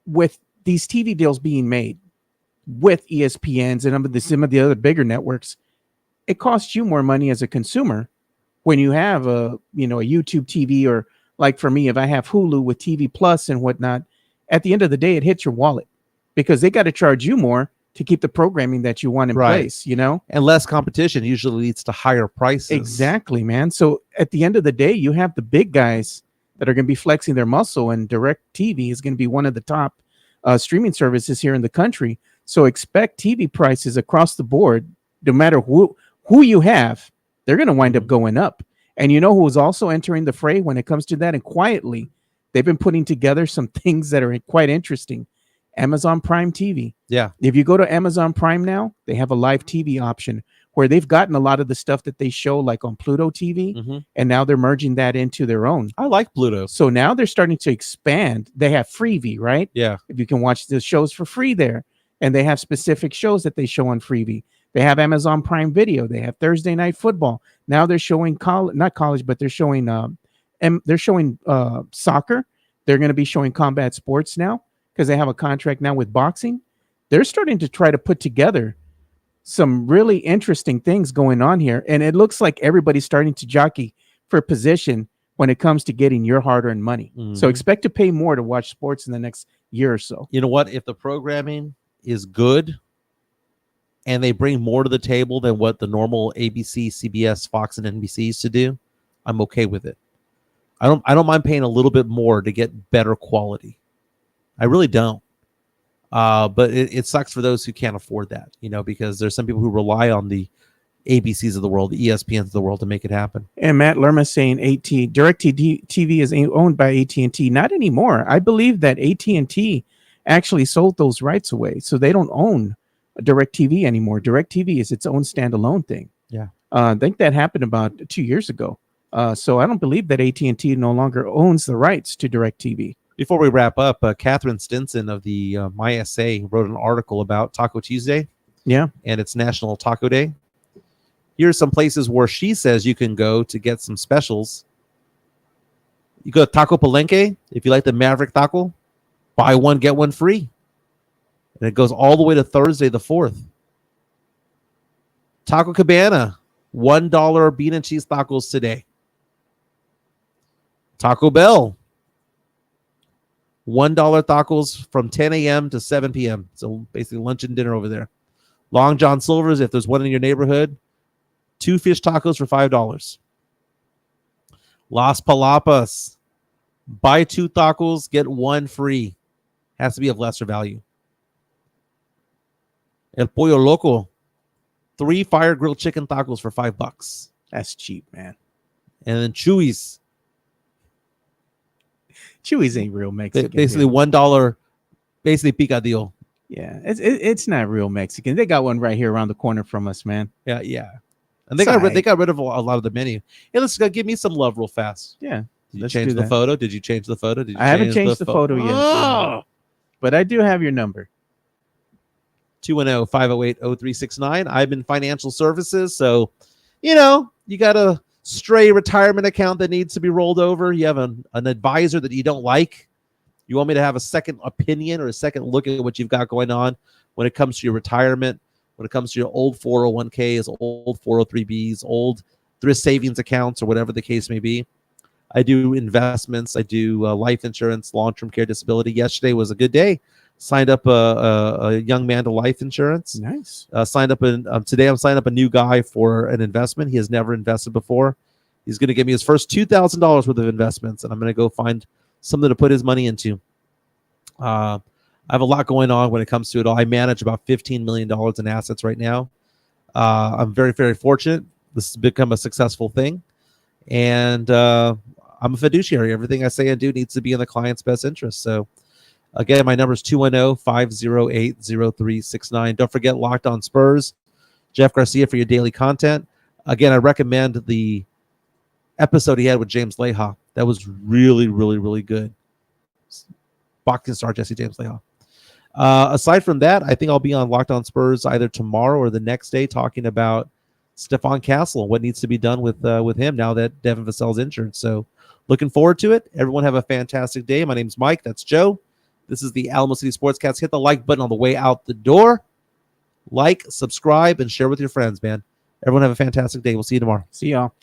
with these TV deals being made with ESPNs and some of the other bigger networks, it costs you more money as a consumer when you have a YouTube TV, or like for me, if I have Hulu with TV Plus and whatnot. At the end of the day, it hits your wallet, because they got to charge you more to keep the programming that you want in place, you know? And less competition usually leads to higher prices. Exactly, man. So at the end of the day, you have the big guys that are going to be flexing their muscle, and DirecTV is going to be one of the top streaming services here in the country. So expect TV prices across the board, no matter who you have, they're going to wind up going up. And you know who's also entering the fray when it comes to that? And quietly, they've been putting together some things that are quite interesting. Amazon Prime TV. Yeah. If you go to Amazon Prime now, they have a live TV option where they've gotten a lot of the stuff that they show like on Pluto TV, and now they're merging that into their own. I like Pluto. So now they're starting to expand. They have Freevee, right? Yeah. If you can watch the shows for free there, and they have specific shows that they show on Freevee. They have Amazon Prime Video. They have Thursday Night Football. Now they're showing not college, but they're showing soccer. They're going to be showing combat sports now because they have a contract now with boxing. They're starting to try to put together some really interesting things going on here. And it looks like everybody's starting to jockey for position when it comes to getting your hard-earned money. So expect to pay more to watch sports in the next year or so. You know what? If the programming is good and they bring more to the table than what the normal ABC, CBS, Fox, and NBC used to do, I'm okay with it. I don't mind paying a little bit more to get better quality. I really don't. But it sucks for those who can't afford that, because there's some people who rely on the ABCs of the world, the ESPNs of the world to make it happen. And Matt Lerma saying DirecTV is owned by AT&T. Not anymore. I believe that AT&T actually sold those rights away, so they don't own DirecTV anymore. DirecTV is its own standalone thing. Yeah. I think that happened about 2 years ago. So I don't believe that AT&T no longer owns the rights to DirecTV. Before we wrap up, Catherine Stinson of the MySA wrote an article about Taco Tuesday. Yeah. And it's National Taco Day. Here are some places where she says you can go to get some specials. You go to Taco Palenque. If you like the Maverick Taco, buy one, get one free. And it goes all the way to Thursday the 4th. Taco Cabana, $1 bean and cheese tacos today. Taco Bell, $1 tacos from 10 a.m. to 7 p.m. So basically lunch and dinner over there. Long John Silver's, if there's one in your neighborhood, 2 fish tacos for $5. Las Palapas, buy 2 tacos, get 1 free. Has to be of lesser value. El Pollo Loco, 3 fire grilled chicken tacos for $5. That's cheap, man. And then Chuy's. Chuy's ain't real Mexican. Basically $1, basically picadillo. Yeah, it's not real Mexican. They got one right here around the corner from us, man. Yeah. And they got rid of a lot of the menu. Hey, let's go. Give me some love real fast. Yeah. Did you change the photo? Did you change the photo? I haven't changed the photo yet. Oh! But I do have your number. 210-508-0369. I'm in financial services, so you got a stray retirement account that needs to be rolled over. You have an advisor that you don't like. You want me to have a second opinion or a second look at what you've got going on when it comes to your retirement, when it comes to your old 401ks, old 403bs, old thrift savings accounts, or whatever the case may be. I do investments. I do life insurance, long-term care disability. Yesterday was a good day. Signed up a young man to life insurance. Nice. Signed up today. I'm signing up a new guy for an investment. He has never invested before. He's going to give me his first $2,000 worth of investments, and I'm going to go find something to put his money into. I have a lot going on when it comes to it all. I manage about $15 million in assets right now. I'm very, very fortunate. This has become a successful thing, and I'm a fiduciary. Everything I say and do needs to be in the client's best interest. So. Again, my number is 210-508-0369. Don't forget Locked On Spurs, Jeff Garcia for your daily content. Again, I recommend the episode he had with James Leha. That was really, really, really good. Boxing star Jesse James Leha. Aside from that, I think I'll be on Locked On Spurs either tomorrow or the next day talking about Stephon Castle and what needs to be done with him now that Devin Vassell's injured. So looking forward to it. Everyone have a fantastic day. My name's Mike. That's Joe. This is the Alamo City Sportscast. Hit the like button on the way out the door. Like, subscribe, and share with your friends, man. Everyone have a fantastic day. We'll see you tomorrow. See y'all.